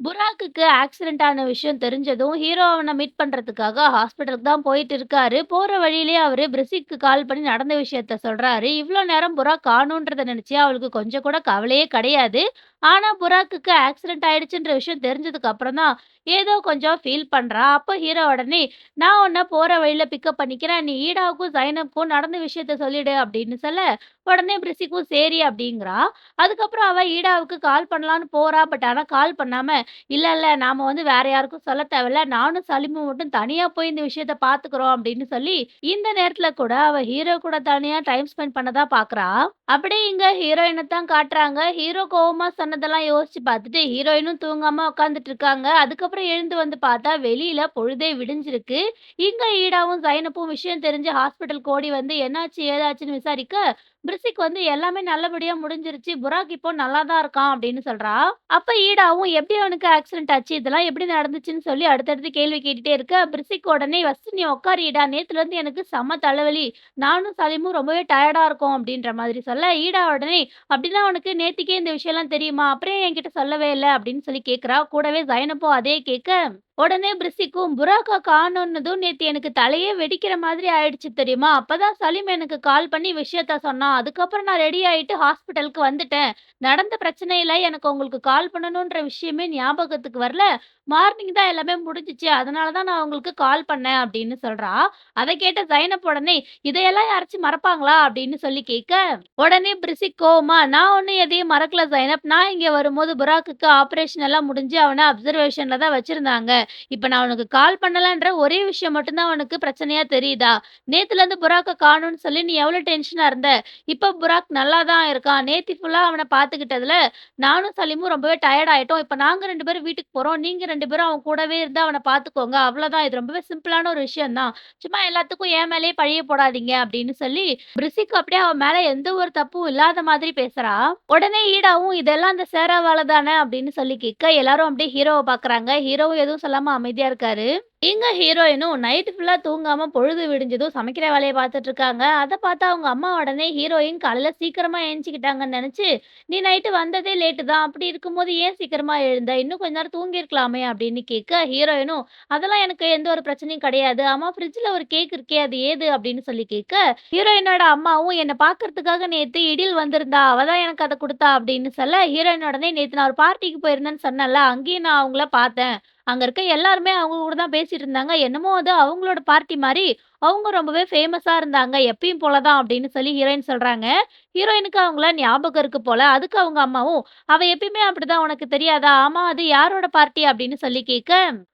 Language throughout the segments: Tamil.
புராக்குக்கு ஆக்சிடென்ட் ஆன விஷயம் தெரிஞ்சதும், ஹீரோ அவன மீட் பண்றதுக்காக ஹாஸ்பிட்டலுக்கு தான் போயிட்டு இருக்காரு. போற வழியிலேயே அவரு பிரிசிக்கு கால் பண்ணி நடந்த விஷயத்த சொல்றாரு. இவ்ளோ நேரம் புராக் காணோன்றத நெனச்சு அவளுக்கு கொஞ்சம் கூட கவலையே கிடையாது. ஆனா, புராக்குக்கு ஆக்சிடென்ட் ஆயிடுச்சுன்ற விஷயம் தெரிஞ்சதுக்கு அப்புறம் தான், ஏதோ கொஞ்சம் ஃபீல் பண்றா. அப்ப ஹீரோ உடனே, "நான் உன்ன போற வழியில பிக்கப் பண்ணிக்கிறேன். நீ ஈடாவுக்கும், ஜைனப்க்கும் நடந்த விஷயத்த சொல்லிடு" அப்படின்னு சொல்ல, உடனே பிரிசிக்கும் சரி அப்படிங்கிறா. அதுக்கப்புறம் அவ ஈடாவுக்கு கால் பண்ணலான்னு போறா. ஆனா கால் பண்ணாம, இல்ல, இல்ல. நாம வேற யாருக்கும் சொல்ல தேவையில்ல. நானும் சலீமும் மட்டும் தனியா போய் இந்த விஷயத்த பார்த்துக்கிறோம் அப்படின்னு சொல்லி, இந்த நேரத்துல கூட அவ ஹீரோ கூட தனியா டைம் ஸ்பெண்ட் பண்ண தான் பார்க்குறா. அப்படியே இங்க ஹீரோயின தான் காட்டுறாங்க. ஹீரோ கோவமா சொன்னதெல்லாம் யோசிச்சு பார்த்துட்டு, ஹீரோயினும் தூங்காம உட்காந்துட்டு இருக்காங்க. அதுக்கப்புறம் எழுந்து வந்து பார்த்தா, வெளியில பொழுதே விடிஞ்சிருக்கு. இங்க ஈடாவும், ஜைனப்பும் விஷயம் தெரிஞ்சு ஹாஸ்பிட்டலுக்கு ஓடி வந்து என்னாச்சு, ஏதாச்சுன்னு விசாரிக்க, பிரிசிக்கு எல்லாமே நல்லபடியா முடிஞ்சிருச்சு. புராக் இப்போ நல்லா தான் இருக்கான் அப்படின்னு சொல்றா. அப்ப ஈடாவும் எப்படி அவனுக்கு ஆக்சிடென்ட் ஆச்சு? இதெல்லாம் எப்படி நடந்துச்சுன்னு சொல்லி அடுத்தடுத்து கேள்வி கேட்டுட்டே இருக்க, பிரிசிக் உடனே "ஃபர்ஸ்ட் நீ உட்காரு ஈடா. நேத்துலருந்து எனக்கு செம்ம தலைவலி. நானும் சலீமும் ரொம்பவே டயர்டா இருக்கோம்" அப்படின்ற மாதிரி சொல்ல, ஈடா உடனே "அப்படின்னா உனக்கு நேத்திக்கே இந்த விஷயம்லாம் தெரியுமா? அப்புறம் ஏன் என்கிட்ட சொல்லவே இல்ல?" அப்படின்னு சொல்லி கேட்கிறா. கூடவே ஜைனப்பும் அதே கேட்க, உடனே பிரிசிக்கும் "புராக்கா காணோன்னதும் நேத்து எனக்கு தலையே வெடிக்கிற மாதிரி ஆயிடுச்சு தெரியுமா? அப்பதான் சலீம் எனக்கு கால் பண்ணி விஷயத்த சொன்னான். அதுக்கப்புறம் நான் ரெடி ஆயிட்டு ஹாஸ்பிட்டலுக்கு வந்துட்டேன். நடந்த பிரச்சனையில எனக்கு உங்களுக்கு கால் பண்ணணுன்ற விஷயமே ஞாபகத்துக்கு வரல. மார்னிங் தான் எல்லாமே முடிஞ்சுச்சு. அதனால தான் நான் உங்களுக்கு கால் பண்ணேன்" அப்படின்னு சொல்றா. அத கேட்ட ஜைனப் உடனே, "இதையெல்லாம் யாராச்சும் மறப்பாங்களா?" அப்படின்னு சொல்லி கேட்க, உடனே பிரிசிக் கோவமா, "நான் ஒண்ணும் எதையும் மறக்கல ஜைனப். நான் இங்க வரும்போது புராக்குக்கு ஆப்பரேஷன் எல்லாம் முடிஞ்சு அவன அப்சர்வேஷன்ல தான் வச்சிருந்தாங்க. இப்ப நான் உனக்கு கால் பண்ணலன்ற ஒரே விஷயம் மட்டும் தான் உனக்கு பிரச்சனையா தெரியுதா? நேத்துலருந்து புராக்க காணோம்னு சொல்லி நீ எவ்வளோ டென்ஷனா இருந்த? இப்ப புராக் நல்லா தான் இருக்கான். நேத்து ஃபுல்லா அவன பார்த்துக்கிட்டதுல, நானும் சலீமும் ரொம்பவே டயர்ட் ஆயிட்டோம். இப்ப நாங்க 2 பேரும் வீட்டுக்கு போறோம். நீங்க 2 பேரும் அவன் கூடவே இருந்து அவன பார்த்துக்கோங்க. அவ்வளோதான். இது ரொம்பவே சிம்பிளான ஒரு விஷயம் தான். சும்மா எல்லாத்துக்கும் என் மேலயே பழிய போடாதீங்க" அப்படின்னு சொல்லி, பிரிசிக்கு அப்படியே அவன் மேல எந்த ஒரு தப்பும் இல்லாத மாதிரி பேசுறா. உடனே ஈடாவும் "இதெல்லாம் அந்த சேராவால தானே" அப்படின்னு சொல்லி கேட்க, எல்லாரும் அப்படியே ஹீரோவ பார்க்குறாங்க. ஹீரோவும் எதுவும் சொல்லாம அமைதியா இருக்காரு. எங்க ஹீரோயினும் நைட் ஃபுல்லா தூங்காம பொழுது விடிஞ்சதும் சமைக்கிற வேலைய பார்த்துட்டு இருக்காங்க. அத பார்த்து அவங்க அம்மா உடனே ஹீரோயின் காலையில சீக்கிரமா எந்திச்சுக்கிட்டாங்கன்னு நெனச்சு, "நீ நைட்டு வந்ததே லேட்டு தான். அப்படி இருக்கும்போது ஏன் சீக்கிரமா எழுந்த? இன்னும் கொஞ்ச நேரம் தூங்கியிருக்கலாமே" அப்படின்னு கேட்க, ஹீரோயினும் "அதெல்லாம் எனக்கு எந்த ஒரு பிரச்சனையும் கிடையாது. அம்மா ஃப்ரிட்ஜ்ல ஒரு கேக் இருக்கே அது ஏது?" அப்படின்னு சொல்லி கேட்க, ஹீரோயினோட அம்மாவும் என்ன பார்க்கறதுக்காக நேத்து இடில் வந்திருந்தா. அவ தான் எனக்கு அத குடுத்தா அப்படின்னு சொல்ல, ஹீரோயின் உடனே "நேத்து நான் ஒரு பார்ட்டிக்கு போயிருந்தேன்னு சொன்னேன்ல, அங்கேயும் நான் அவங்கள பார்த்தேன். அங்க இருக்க எல்லாருமே அவங்க கூட தான் பேசிட்டு இருந்தாங்க. என்னமோ அது அவங்களோட பார்ட்டி மாரி, அவங்க ரொம்பவே ஃபேமஸா இருந்தாங்க. எப்பயும் போல தான்" அப்படின்னு சொல்லி ஹீரோயின் சொல்றாங்க. ஹீரோயினுக்கு அவங்கள ஞாபகம் இருக்கு போல. அதுக்கு அவங்க அம்மாவும், "அவ எப்பயுமே அப்படிதான் உனக்கு தெரியாதா? ஆமா அது யாரோட பார்ட்டி?" அப்படின்னு சொல்லி கேட்க,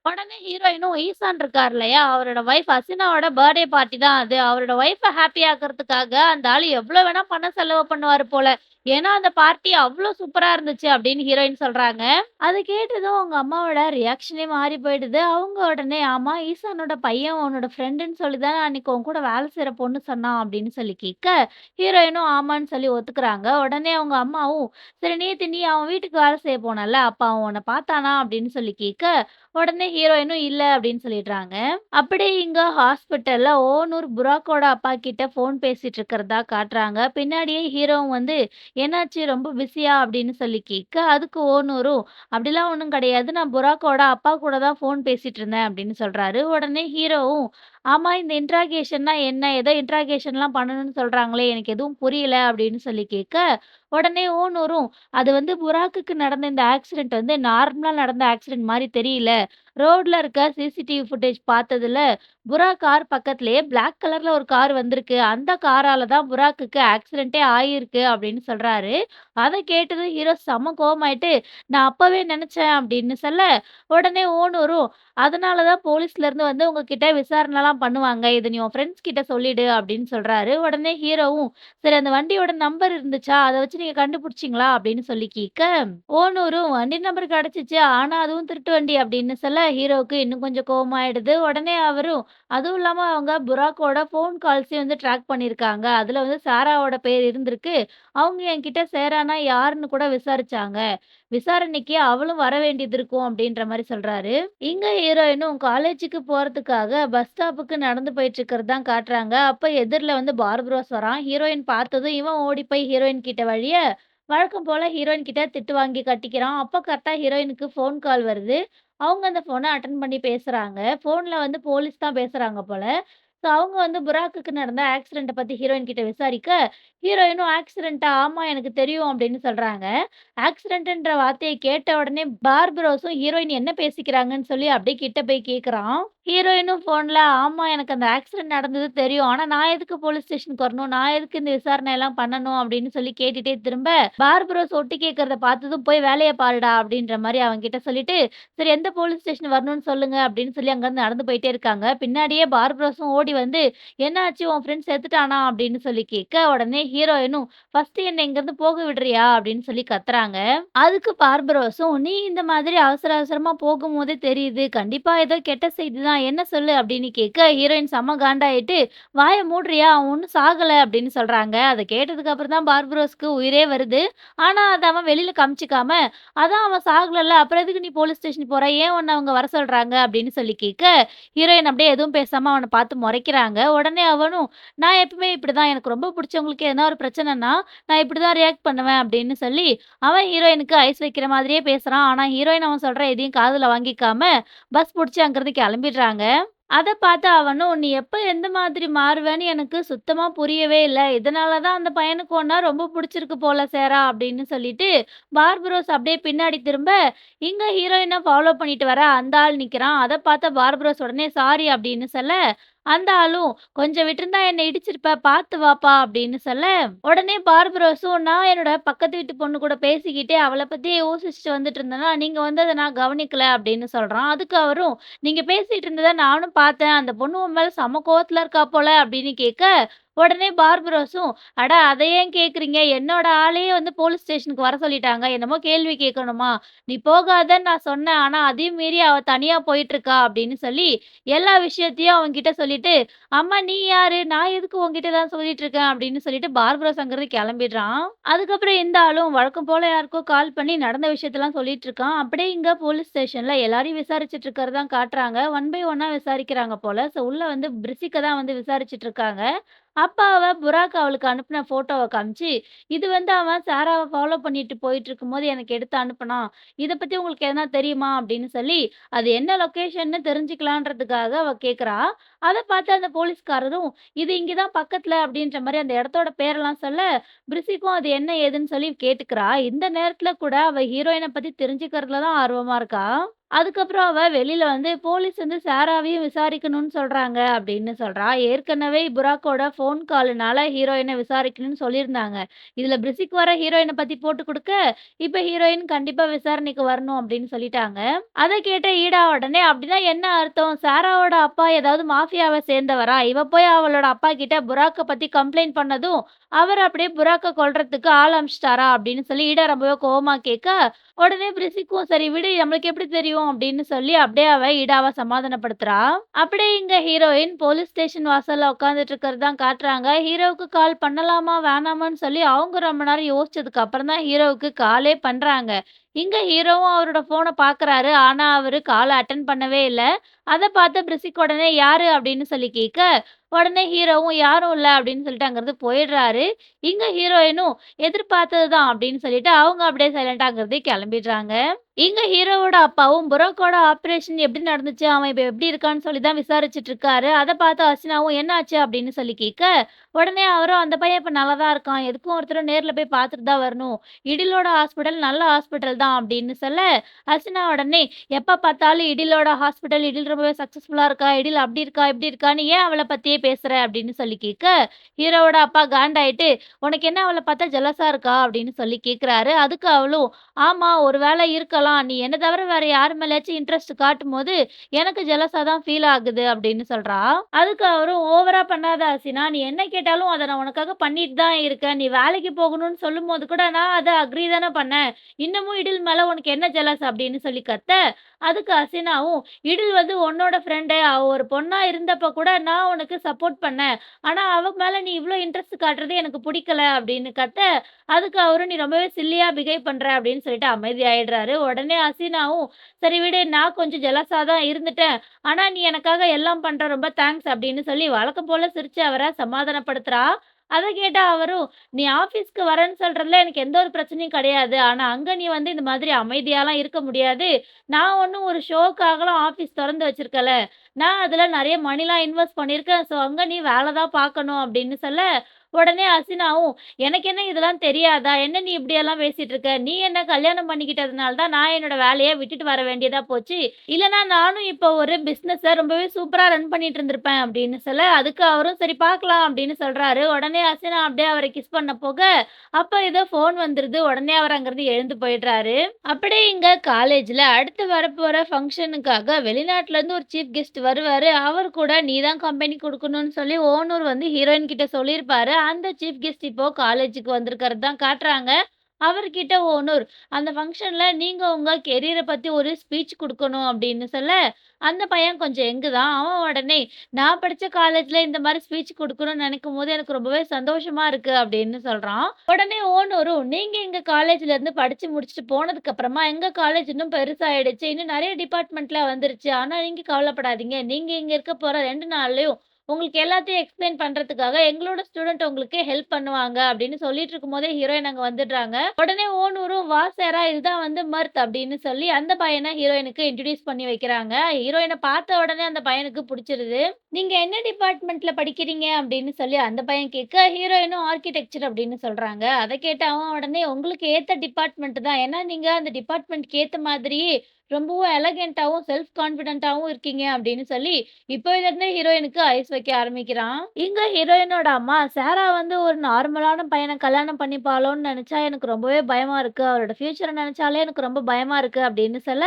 உடனே ஹீரோயினும் ஈசான் இருக்கார் இல்லையா? அவரோட ஒய்ஃப் ஹசீனாவோட பர்த்டே பார்ட்டி தான் அது. அவரோட ஒய்ஃப ஹேப்பி ஆக்குறதுக்காக அந்த ஆளு எவ்வளோ வேணா பணம் செலவு பண்ணுவாரு போல. ஏன்னா அந்த பார்ட்டி அவ்ளோ சூப்பரா இருந்துச்சு அப்படின்னு ஹீரோயின் சொல்றாங்க. அத கேட்டதும் அவங்க அம்மாவோட ரியாக்ஷனே மாறி போயிடுது. அவங்க உடனே, "ஆமா ஈசானோட பையன் உன்னோட ஃப்ரெண்டுன்னு சொல்லி தானே அன்னைக்கு உன் கூட வேலை செய்ற பொண்ணு சொன்னா" அப்படின்னு சொல்லி கேட்க, ஹீரோயினும் ஆமான்னு சொல்லி ஒத்துக்குறாங்க. உடனே அவங்க அம்மாவும், "சரி நேத்து நீ அவன் வீட்டுக்கு வேலை செய்ய போனல்ல, அப்ப அவன் உன்ன பார்த்தானா?" அப்படின்னு சொல்லி கேட்க, உடனே ஹீரோயினும் இல்ல அப்படின்னு சொல்லிடுறாங்க. அப்படியே இங்க ஹாஸ்பிட்டல்ல ஓனூர் புராக்கோட அப்பா கிட்ட ஃபோன் பேசிட்டு இருக்கிறதா காட்டுறாங்க. பின்னாடியே ஹீரோவும் "என்னாச்சு ரொம்ப பிஸியா?" அப்படின்னு சொல்லி கேட்க, அதுக்கு ஓனூரும், "அப்படிலாம் ஒண்ணும் கிடையாது. நான் புராக்கோட அப்பா கூட தான் ஃபோன் பேசிட்டு இருந்தேன்" அப்படின்னு சொல்றாரு. உடனே ஹீரோவும், "ஆமா இந்த இன்ட்ராகேஷன்னா என்ன? ஏதோ இன்ட்ராகேஷன்லாம் பண்ணணும்னு சொல்றாங்களே! எனக்கு எதுவும் புரியல" அப்படின்னு சொல்லி கேட்க, உடனே ஓனூரும், "அது புராக்குக்கு நடந்த இந்த ஆக்சிடென்ட் நார்மலா நடந்த ஆக்சிடென்ட் மாரி தெரியல. ரோட்ல இருக்க சிசிடிவி ஃபுட்டேஜ் பார்த்ததுல, புராக் கார் பக்கத்திலேயே பிளாக் கலர்ல ஒரு கார் வந்திருக்கு. அந்த காரால தான் புராக்குக்கு ஆக்சிடென்ட்டே ஆகியிருக்கு" அப்படின்னு சொல்றாரு. அத கேட்டதும் ஹீரோ செம்ம கோவமாயிட்டு, "நான் அப்பவே நெனச்சேன்" அப்படின்னு சொல்ல, உடனே ஓனரும், "அதனால தான் போலீஸ்லேருந்து உங்ககிட்ட விசாரணைலாம் பண்ணுவாங்க. இத நீ உன் ஃப்ரெண்ட்ஸ் கிட்ட சொல்லிடு" அப்படின்னு சொல்றாரு. உடனே ஹீரோவும், "சரி அந்த வண்டியோட நம்பர் இருந்துச்சா? அத வச்சு நீங்க கண்டுபிடிச்சீங்களா?" அப்படின்னு சொல்லி கேட்க, ஓனூரும், "வண்டி நம்பர் கிடைச்சுச்சு. ஆனா அதுவும் திருட்டு வண்டி" அப்படின்னு சொல்ல, ஹீரோவுக்கு இன்னும் கொஞ்சம் கோவமாயிடுது. உடனே அவரும், அதுவும் இல்லாம அவங்க புராக்கோட ஃபோன் கால்ஸையும் ட்ராக் பண்ணியிருக்காங்க. அதுல சாராவோட பேர் இருந்திருக்கு. அவங்க என்கிட்ட சேரானா யாருன்னு கூட விசாரிச்சாங்க. விசாரணைக்கு அவளும் வர வேண்டியது இருக்கும் அப்படின்ற மாரி சொல்றாரு. இங்க ஹீரோயினும் காலேஜுக்கு போறதுக்காக பஸ் ஸ்டாப்புக்கு நடந்து போயிட்டு இருக்கிறது தான் காட்டுறாங்க. அப்ப எதிர்ல பார்பரோஸ் வரான். ஹீரோயின் பார்த்ததும் இவன் ஓடி போய் ஹீரோயின் கிட்ட வழிய, வழக்கம் போல ஹீரோயின் கிட்ட திட்டு வாங்கி கட்டிக்கிறான். அப்ப கரெக்ட்டா ஹீரோயினுக்கு ஃபோன் கால் வருது. அவங்க அந்த ஃபோன அட்டெண்ட் பண்ணி பேசுறாங்க. ஃபோன்ல வந்து போலீஸ் தான் பேசுறாங்க போல. ஸோ அவங்க வந்து புராக்குக்கு நடந்த ஆக்சிடென்ட்ட பத்தி ஹீரோயின் கிட்ட விசாரிக்க, ஹீரோயினும் "ஆக்சிடென்ட்டா? ஆமா எனக்கு தெரியும்" அப்படின்னு சொல்றாங்க. ஆக்சிடென்ட்ன்ற வார்த்தைய கேட்ட உடனே பார்பரோஸும் ஹீரோயின் என்ன பேசிக்கிறாங்கன்னு சொல்லி அப்படியே கிட்ட போய் கேட்குறான். ஹீரோயினும் ஃபோன்ல, "ஆமா எனக்கு அந்த ஆக்சிடென்ட் நடந்தது தெரியும். ஆனா நான் எதுக்கு போலீஸ் ஸ்டேஷனுக்கு வரணும்? நான் எதுக்கு இந்த விசாரணை எல்லாம் பண்ணணும்?" அப்படின்னு சொல்லி கேட்டுட்டே திரும்ப, பார்பரோஸ் ஒட்டு கேட்கிறத பார்த்ததும், "போய் வேலைய பாருடா" அப்படின்ற மாரி அவன்கிட்ட சொல்லிட்டு, "சரி எந்த போலீஸ் ஸ்டேஷன் வரணும்னு சொல்லுங்க" அப்படின்னு சொல்லி அங்கருந்து நடந்து போயிட்டே இருக்காங்க. பின்னாடியே பார்பரோஸும் ஓடி வந்து, "என்னாச்சு உன் ஃப்ரெண்ட் செத்துட்டானா?" அப்படின்னு சொல்லி கேட்க, உடனே ஹீரோயினும், "ஃபர்ஸ்ட்டு என்ன இங்கருந்து போக விடுறியா?" அப்படின்னு சொல்லி கத்துறாங்க. அதுக்கு பார்பரோஸும், "நீ இந்த மாதிரி அவசர அவசரமா போகும்போதே தெரியுது. கண்டிப்பா ஏதோ கெட்ட செய்தி தான். என்ன சொல்லு?" அப்படின்னு கேட்க, ஹீரோயின் செம்ம காண்டாயிட்டு, "வாய மூடுறியா? அவன் ஒண்ணும் சாகல" அப்படின்னு சொல்றாங்க. அத கேட்டதுக்கு அப்புறம் தான் பார்பரோஸ்க்கு உயிரே வருது. ஆனா, அத அவன் வெளில காமிச்சுக்காம, "அதான் அவன் சாகலல்ல, அப்புறம் எதுக்கு நீ போலீஸ் ஸ்டேஷன் போற? ஏன் உன்ன அவங்க வர சொல்றாங்க?" அப்படின்னு சொல்லி கேட்க, ஹீரோயின் அப்படியே எதுவும் பேசாம அவன பார்த்து மொறைக்கிறாங்க. உடனே அவனும், "நான் எப்பவுமே இப்படிதான். எனக்கு ரொம்ப புடிச்சவங்களுக்கு எதனா ஒரு பிரச்சனைன்னா, நான் இப்படிதான் ரியாக்ட் பண்ணுவேன்" அப்படின்னு சொல்லி, அவன் ஹீரோயினுக்கு ஐஸ் வைக்கிற மாதிரியே பேசுறான். ஆனா, ஹீரோயின் அவன் சொல்ற எதையும் காதுல வாங்கிக்காம, பஸ் புடிச்சு அங்கிருந்து கெளம்பிடுறாங்க. அத பார்த்த அவனும், "நீ எப்ப எந்த மாதிரி மாறுவேன்னு எனக்கு சுத்தமா புரியவே இல்ல. இதனால தான் அந்த பையனுக்கு உன்ன ரொம்ப புடிச்சிருக்கு போல சேரா" அப்படின்னு சொல்லிட்டு, பார்பரோஸ் அப்படியே பின்னாடி திரும்ப, இங்க ஹீரோயின ஃபாலோ பண்ணிட்டு வர அந்த ஆள் நிக்கிறான். அத பார்த்த பார்பரோஸ் உடனே சாரி அப்படின்னு சொல்ல, அந்த ஆளும், "கொஞ்சம் விட்டிருந்தா என்ன இடிச்சிருப்ப. பார்த்து வாப்பா" அப்படின்னு சொல்ல, உடனே பார்பரோஸும், "நான் என்னோட பக்கத்து வீட்டு பொண்ணு கூட பேசிக்கிட்டே அவள பத்தியே யோசிச்சுட்டு வந்துட்டு இருந்தேனா, நீங்க வந்தத நான் கவனிக்கல" அப்படின்னு சொல்றான். அதுக்கு அவரும், "நீங்க பேசிட்டு இருந்தத நானும் பார்த்தேன். அந்த பொண்ணு உன் மேல செம கோவத்துல இருக்கா போல" அப்படின்னு கேட்க, உடனே பார்பரோஸும், "அட அத ஏன் கேட்கிறீங்க? என்னோட ஆளையே வந்து போலீஸ் ஸ்டேஷனுக்கு வர சொல்லிட்டாங்க. என்னமோ கேள்வி கேட்கணுமா? நீ போகாதன்னு நான் சொன்னேன். ஆனா அதையும் மீறி அவ தனியா போயிட்டுருக்கா" அப்படின்னு சொல்லி, எல்லா விஷயத்தையும் அவன்கிட்ட சொல்லிட்டு, "அம்மா நீ யாரு? நான் எதுக்கு உன்கிட்ட இதெல்லாம் சொல்லிட்டு இருக்கேன்?" அப்படின்னு சொல்லிட்டு பார்பரோஸ் அங்கிருந்து கெளம்பிடுறான். அதுக்கப்புறம் இந்த ஆளும் வழக்கம் போல யாருக்கோ கால் பண்ணி நடந்த விஷயத்தெல்லாம் சொல்லிட்டு இருக்கான். அப்படியே இங்க போலீஸ் ஸ்டேஷன்ல எல்லாரையும் விசாரிச்சுட்டு இருக்கிறது தான் காட்டுறாங்க. ஒன் பை ஒன்னா விசாரிக்கிறாங்க போல. ஸோ உள்ள வந்து பிரிசிக்க தான் வந்து விசாரிச்சுட்டு இருக்காங்க. அப்ப அவ புராக் அவளுக்கு அனுப்புன ஃபோட்டோவ காமிச்சு, "இது வந்து அவன் சாராவ ஃபாலோ பண்ணிட்டு போயிட்டுருக்கும்போது எனக்கு எடுத்து அனுப்புனான். இத பத்தி உங்களுக்கு எதனா தெரியுமா?" அப்படின்னு சொல்லி, அது என்ன லொகேஷன்னு தெரிஞ்சுக்கலான்றதுக்காக அவ கேட்கிறா. அத பார்த்து அந்த போலீஸ்காரரும், "இது இங்க தான் பக்கத்துல" அப்படின்ற மாரி அந்த இடத்தோட பேரெல்லாம் சொல்ல, பிரிசிக்கும் அது என்ன ஏதுன்னு சொல்லி கேட்டுக்கிறா. இந்த நேரத்துல கூட அவ ஹீரோயின பத்தி தெரிஞ்சுக்கிறதுல தான் ஆர்வமா இருக்கா. அதுக்கப்புறம் அவ வெளில வந்து போலீஸ் வந்து சாராவையும் விசாரிக்கணும்னு சொல்றாங்க அப்படின்னு சொல்றா. ஏற்கனவே புராக்கோட ஃபோன் கால்னால ஹீரோயின விசாரிக்கணும்னு சொல்லியிருந்தாங்க. இதுல பிரிசிக் வேற ஹீரோயின பத்தி போட்டு குடுக்க, இப்ப ஹீரோயின் கண்டிப்பா விசாரணைக்கு வரணும் அப்படின்னு சொல்லிட்டாங்க. அத கேட்ட ஈடா உடனே அப்படின்னா என்ன அர்த்தம்? சாராவோட அப்பா ஏதாவது மாஃபியாவ சேர்ந்தவரா? இவ போய் அவளோட அப்பா கிட்ட புராக்க பத்தி கம்ப்ளைண்ட் பண்ணதும், அவர் அப்படியே புராக்க கொல்றதுக்கு ஆள் அனுப்பிச்சிட்டாரா? அப்படின்னு சொல்லி ஈடா ரொம்பவே கோவமா கேட்க, உடனே பிரிசிக்கும், "சரி விடு நம்மளுக்கு எப்படி தெரியும்?" அப்படின்னு சொல்லி அப்படியே அவ ஈடாவ சமாதானப்படுத்துறா. அப்படியே இங்க ஹீரோயின் போலீஸ் ஸ்டேஷன் வாசல்ல உட்கார்ந்துட்டு இருக்கிறது தான் காட்டுறாங்க. ஹீரோவுக்கு கால் பண்ணலாமா? வேணாமான்னு சொல்லி அவங்க ரொம்ப நேரம் யோசிச்சதுக்கு அப்புறம் தான் ஹீரோவுக்கு காலே பண்றாங்க. இங்க ஹீரோவும் அவரோட ஃபோன பார்க்குறாரு. ஆனா அவரு கால அட்டெண்ட் பண்ணவே இல்ல. அத பார்த்த பிரிசிக் உடனே "யாரு?" அப்படின்னு சொல்லி கேட்க, உடனே ஹீரோவும் "யாரும் இல்ல" அப்படின்னு சொல்லிட்டு அங்கருந்து போயிடுறாரு. இங்க ஹீரோயினும் "எதிர்பார்த்தது தான்" அப்படின்னு சொல்லிட்டு அவங்க அப்படியே சைலன்ட்டா அங்கருந்து கெளம்பிடுறாங்க. இங்க ஹீரோவோட அப்பாவும் புரோக்கோட ஆப்பரேஷன் எப்படி நடந்துச்சு? அவன் இப்ப எப்படி இருக்கான்னு சொல்லி தான் விசாரிச்சுட்டு இருக்காரு. அத பார்த்து அர்ச்சனாவும் "என்ன ஆச்சு?" அப்படின்னு சொல்லி கேட்க, உடனே அவரும் "அந்த பையன் இப்ப நல்லா தான் இருக்கான். எதுக்கும் ஒரு தடவ நேர்ல போய் பார்த்துட்டு தான் வரணும். இடிலோட ஹாஸ்பிட்டல் நல்ல ஹாஸ்பிட்டல் தான்" அப்படின்னு சொல்ல, அர்ச்சனா உடனே "எப்ப பார்த்தாலும் இடிலோட ஹாஸ்பிட்டல், இடில் ரொம்பவே சக்சஸ்ஃபுல்லா இருக்கா, இடில் அப்படி இருக்கா, இப்படி இருக்கான்னு ஏன் அவள பத்தியே பேசுற?" அப்படின்னு சொல்லி கேட்க, ஹீரோவோட அப்பா காண்டாயிட்டு, "உனக்கு என்ன அவள பார்த்தா ஜெலஸா இருக்கா?" அப்படின்னு சொல்லி கேட்குறாரு. அதுக்கு அவளும், "ஆமா, ஒரு வேளை இருக்கலாம். நீ என்ன தவிர வேற யார் மேலயாச்சும் இன்ட்ரெஸ்ட் காட்டும்போது, எனக்கு ஜெலஸா தான் ஃபீல் ஆகுது" அப்படின்னு சொல்றா. அதுக்கு அவரும், "ஓவரா பண்ணாத ஹசீனா. நீ என்ன கேட்டாலும் அத நான் உனக்காக பண்ணிட்டு தான் இருக்கேன். நீ வேலைக்கு போகணும்னு சொல்லும்போது கூட நான் அத அக்ரி தானே பண்ணேன். இன்னமும் இடில் மேல உனக்கு என்ன ஜெலஸ்?" அப்படின்னு சொல்லி கத்த, அதுக்கு ஹசீனாவும், "இடில் வந்து உன்னோட ஃப்ரெண்டு. அவ ஒரு பொண்ணா இருந்தப்ப கூட நான் உனக்கு சப்போர்ட் பண்ணேன். ஆனா அவ மேல நீ இவ்ளோ இன்ட்ரெஸ்ட் காட்டுறது எனக்கு புடிக்கல" அப்படின்னு கத்த, அதுக்கு அவரும், "நீ ரொம்பவே சில்லியா பிஹேவ் பண்ற" அப்படின்னு சொல்லிட்டு அமைதியாயிடுறாரு. உடனே ஹசீனாவும், "சரி விடு, நான் கொஞ்சம் ஜெலஸா தான் இருந்துட்டேன். ஆனா நீ எனக்காக எல்லாம் பண்ற. ரொம்ப தேங்க்ஸ்" அப்படின்னு சொல்லி வழக்கம் போல சிரிச்சு அவர சமாதானப்படுத்துறா. அத கேட்டா அவரும், "நீ ஆஃபீஸ்க்கு வரேன்னு சொல்றதுல எனக்கு எந்த ஒரு பிரச்சனையும் கிடையாது. ஆனா அங்க நீ வந்து இந்த மாதிரி அமைதியாலாம் இருக்க முடியாது. நான் ஒண்ணும் ஒரு ஷோக்காகலாம் ஆஃபீஸ் தொறந்து வச்சிருக்கல. நான் அதுல நெறைய மணிலாம் இன்வெஸ்ட் பண்ணியிருக்கேன். ஸோ அங்க நீ வேல தான் பார்க்கணும்" அப்படின்னு சொல்ல, உடனே ஹசீனாவும், "எனக்கு என்ன இதெல்லாம் தெரியாதா? என்ன நீ இப்படியெல்லாம் பேசிட்டு இருக்க? நீ என்ன கல்யாணம் பண்ணிக்கிட்டதுனால தான் நான் என்னோட வேலைய விட்டுட்டு வர வேண்டியதா போச்சு. இல்லன்னா நானும் இப்போ ஒரு பிசினஸ ரொம்பவே சூப்பரா ரன் பண்ணிட்டு இருந்திருப்பேன்" அப்படின்னு சொல்ல, அதுக்கு அவரும் "சரி பார்க்கலாம்" அப்படின்னு சொல்றாரு. உடனே ஹசீனா அப்படியே அவர கிஸ் பண்ண போக, அப்ப ஏதோ ஃபோன் வந்துருது. உடனே அவர் அங்கிருந்து எழுந்து போயிடுறாரு. அப்படியே இங்க காலேஜ்ல அடுத்து வரப்போற ஃபங்ஷனுக்காக வெளிநாட்டுல இருந்து ஒரு சீஃப் கெஸ்ட் வருவாரு. அவர் கூட நீ தான் கம்பெனி குடுக்கணும்னு சொல்லி ஓனூர் வந்து ஹீரோயின் கிட்ட சொல்லியிருப்பாரு. அந்த சீஃப் கெஸ்ட் இப்போ காலேஜுக்கு வந்திருக்கிறது தான் காட்டுறாங்க. அவர்கிட்ட ஓனூர், அந்த ஃபங்ஷன்ல நீங்க உங்க கெரியர பத்தி ஒரு ஸ்பீச் குடுக்கணும் அப்படின்னு சொல்ல, அந்த பையன் கொஞ்சம் யங்கு தான். அவன் உடனே, "நான் படிச்ச காலேஜ்ல இந்த மாரி ஸ்பீச் குடுக்கணும்னு நெனைக்கும்போது எனக்கு ரொம்பவே சந்தோஷமா இருக்கு" அப்படின்னு சொல்றான். உடனே ஓனரும், "நீங்க எங்க காலேஜ்ல இருந்து படிச்சு முடிச்சுட்டு போனதுக்கு அப்புறமா எங்க காலேஜ் இன்னும் பெருசாயிடுச்சு. இன்னும் நெறைய டிபார்ட்மெண்ட்லாம் வந்துருச்சு. ஆனா நீங்க கவலைப்படாதீங்க. நீங்க இங்க இருக்க போற 2 நாள்லயும் உங்களுக்கு எல்லாத்தையும் எக்ஸ்பிளைன் பண்றதுக்காக எங்களோட ஸ்டூடண்ட் உங்களுக்கு ஹெல்ப் பண்ணுவாங்க" அப்படின்னு சொல்லிட்டு இருக்கும்போதே ஹீரோயின் அங்க வந்துடுறாங்க. உடனே ஓனூரும், "வா சாரா, இதுதான் வந்து மர்த்" அப்படின்னு சொல்லி அந்த பையன ஹீரோயினுக்கு இன்ட்ரோடியூஸ் பண்ணி வைக்கிறாங்க. ஹீரோயின பார்த்த உடனே அந்த பையனுக்கு புடிச்சிருது. "நீங்க என்ன டிபார்ட்மெண்ட்ல படிக்கிறீங்க?" அப்படின்னு சொல்லி அந்த பையன் கேட்க, ஹீரோயினும் ஆர்க்கிடெக்சர் அப்படின்னு சொல்றாங்க. அத கேட்ட அவன் உடனே, "உங்களுக்கு ஏத்த டிபார்ட்மெண்ட் தான். ஏன்னா நீங்க அந்த டிபார்ட்மெண்ட்க்கு ஏத்த மாதிரியே ரொம்பவும் எலகன்ட்டாவும், செல்ஃப் கான்ஃபிடென்ட்டாவும் இருக்கீங்க" அப்படின்னு சொல்லி இப்போலேருந்தே ஹீரோயினுக்கு ஐஸ் வைக்க ஆரம்பிக்கிறான். இங்க ஹீரோயினோட அம்மா, "சாரா வந்து ஒரு நார்மலான பையன கல்யாணம் பண்ணிப்பாளோன்னு நெனச்சா எனக்கு ரொம்பவே பயமா இருக்கு. அவரோட ஃப்யூச்சர நெனச்சாலே எனக்கு ரொம்ப பயமா இருக்கு" அப்படின்னு சொல்ல,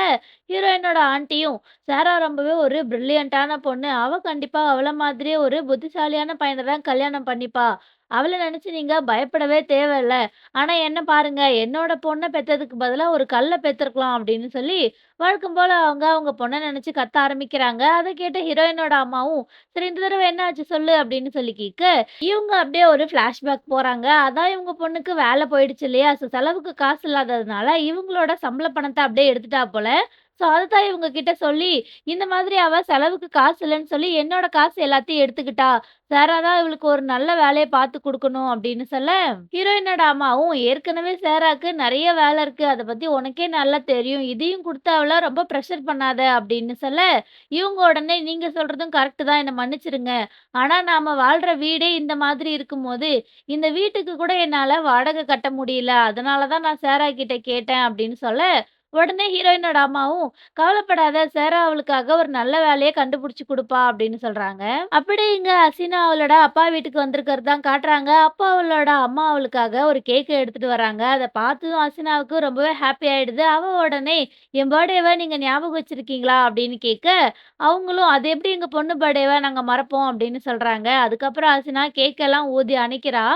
ஹீரோயினோட ஆன்ட்டியும், "சாரா ரொம்பவே ஒரு பிரில்லியன்ட்டான பொண்ணு. அவ கண்டிப்பா அவள மாதிரியே ஒரு புத்திசாலியான பையன தான் கல்யாணம் பண்ணிப்பா. அவள நெனச்சு நீங்க பயப்படவே தேவையில்ல. ஆனா என்ன பாருங்க, என்னோட பொண்ண பெத்ததுக்கு பதிலா ஒரு கல்ல பெத்திருக்கலாம்" அப்படின்னு சொல்லி, வழக்கம் போல அவங்க அவங்க பொண்ண நெனச்சு கத்த ஆரம்பிக்கிறாங்க. அத கேட்ட ஹீரோயினோட அம்மாவும், "சரி இந்த தடவ என்ன ஆச்சு சொல்லு" அப்படின்னு சொல்லி கேட்க, இவங்க அப்படியே ஒரு ஃப்ளாஷ்பேக் போறாங்க. அதான் இவங்க பொண்ணுக்கு வேல போயிடுச்சு இல்லையா? ஸோ செலவுக்கு காசு இல்லாததுனால, இவங்களோட சம்பள பணத்த அப்படியே எடுத்துட்டா போல. ஸோ அதத்தான் இவங்க கிட்ட சொல்லி, இந்த மாதிரி அவ செலவுக்கு காசு இல்லன்னு சொல்லி என்னோட காசு எல்லாத்தையும் எடுத்துக்கிட்டா. சாரா தான் இவளுக்கு ஒரு நல்ல வேலைய பார்த்து குடுக்கணும் அப்படின்னு சொல்ல, ஹீரோயினோட அம்மாவும், "ஏற்கனவே சாராக்கு நெறைய வேல இருக்கு. அத பத்தி உனக்கே நல்லா தெரியும். இதையும் குடுத்து அவள ரொம்ப பிரஷர் பண்ணாத" அப்படின்னு சொல்ல, இவங்க உடனே, "நீங்க சொல்றதும் கரெக்ட் தான். என்ன மன்னிச்சுருங்க. ஆனா நாம வாழ்ற வீடே இந்த மாதிரி இருக்கும்போது, இந்த வீட்டுக்கு கூட என்னால வாடகை கட்ட முடியல. அதனால தான் நான் சாரா கிட்ட கேட்டேன்" அப்படின்னு சொல்ல, உடனே ஹீரோயினோட அம்மாவும், "கவலைப்படாத, சாரா அவளுக்காக ஒரு நல்ல வேலைய கண்டுபிடிச்சு குடுப்பா" அப்படின்னு சொல்றாங்க. அப்படியே இங்க ஹசீனா அவளோட அப்பா வீட்டுக்கு வந்திருக்கிறது தான் காட்டுறாங்க. அப்போ அவளோட அம்மா அவளுக்காக ஒரு கேக்க எடுத்துட்டு வராங்க. அத பார்த்ததும் ஹசீனாவுக்கு ரொம்பவே ஹாப்பி ஆயிடுது. அவ உடனே, "என் பர்த்டேவ நீங்க ஞாபகம் வச்சிருக்கீங்களா?" அப்படின்னு கேட்க, அவங்களும், "அது எப்படி எங்க பொண்ணு பர்த்டேவ நாங்க மறப்போம்" அப்படின்னு சொல்றாங்க. அதுக்கப்புறம் ஹசீனா கேக் எல்லாம் ஊதி அணைக்கிறா.